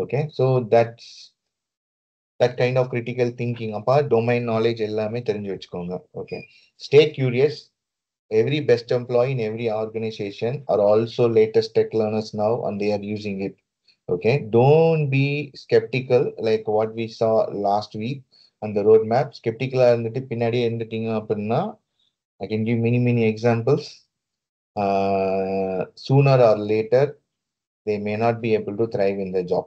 Okay, so that's that kind of critical thinking. அப்பா domain knowledge எல்லாமே தெரிஞ்சு வச்சுக்கோங்க. Okay, stay curious. Every best employee in every organization are also latest tech learners now and they are using it. Okay, don't be skeptical like what we saw last week on the roadmap. Skeptical இருந்துட்டு பின்னாடியே இருந்துட்டீங்க அப்படின்னா I can give many examples. Sooner or later they may not be able to thrive in the job.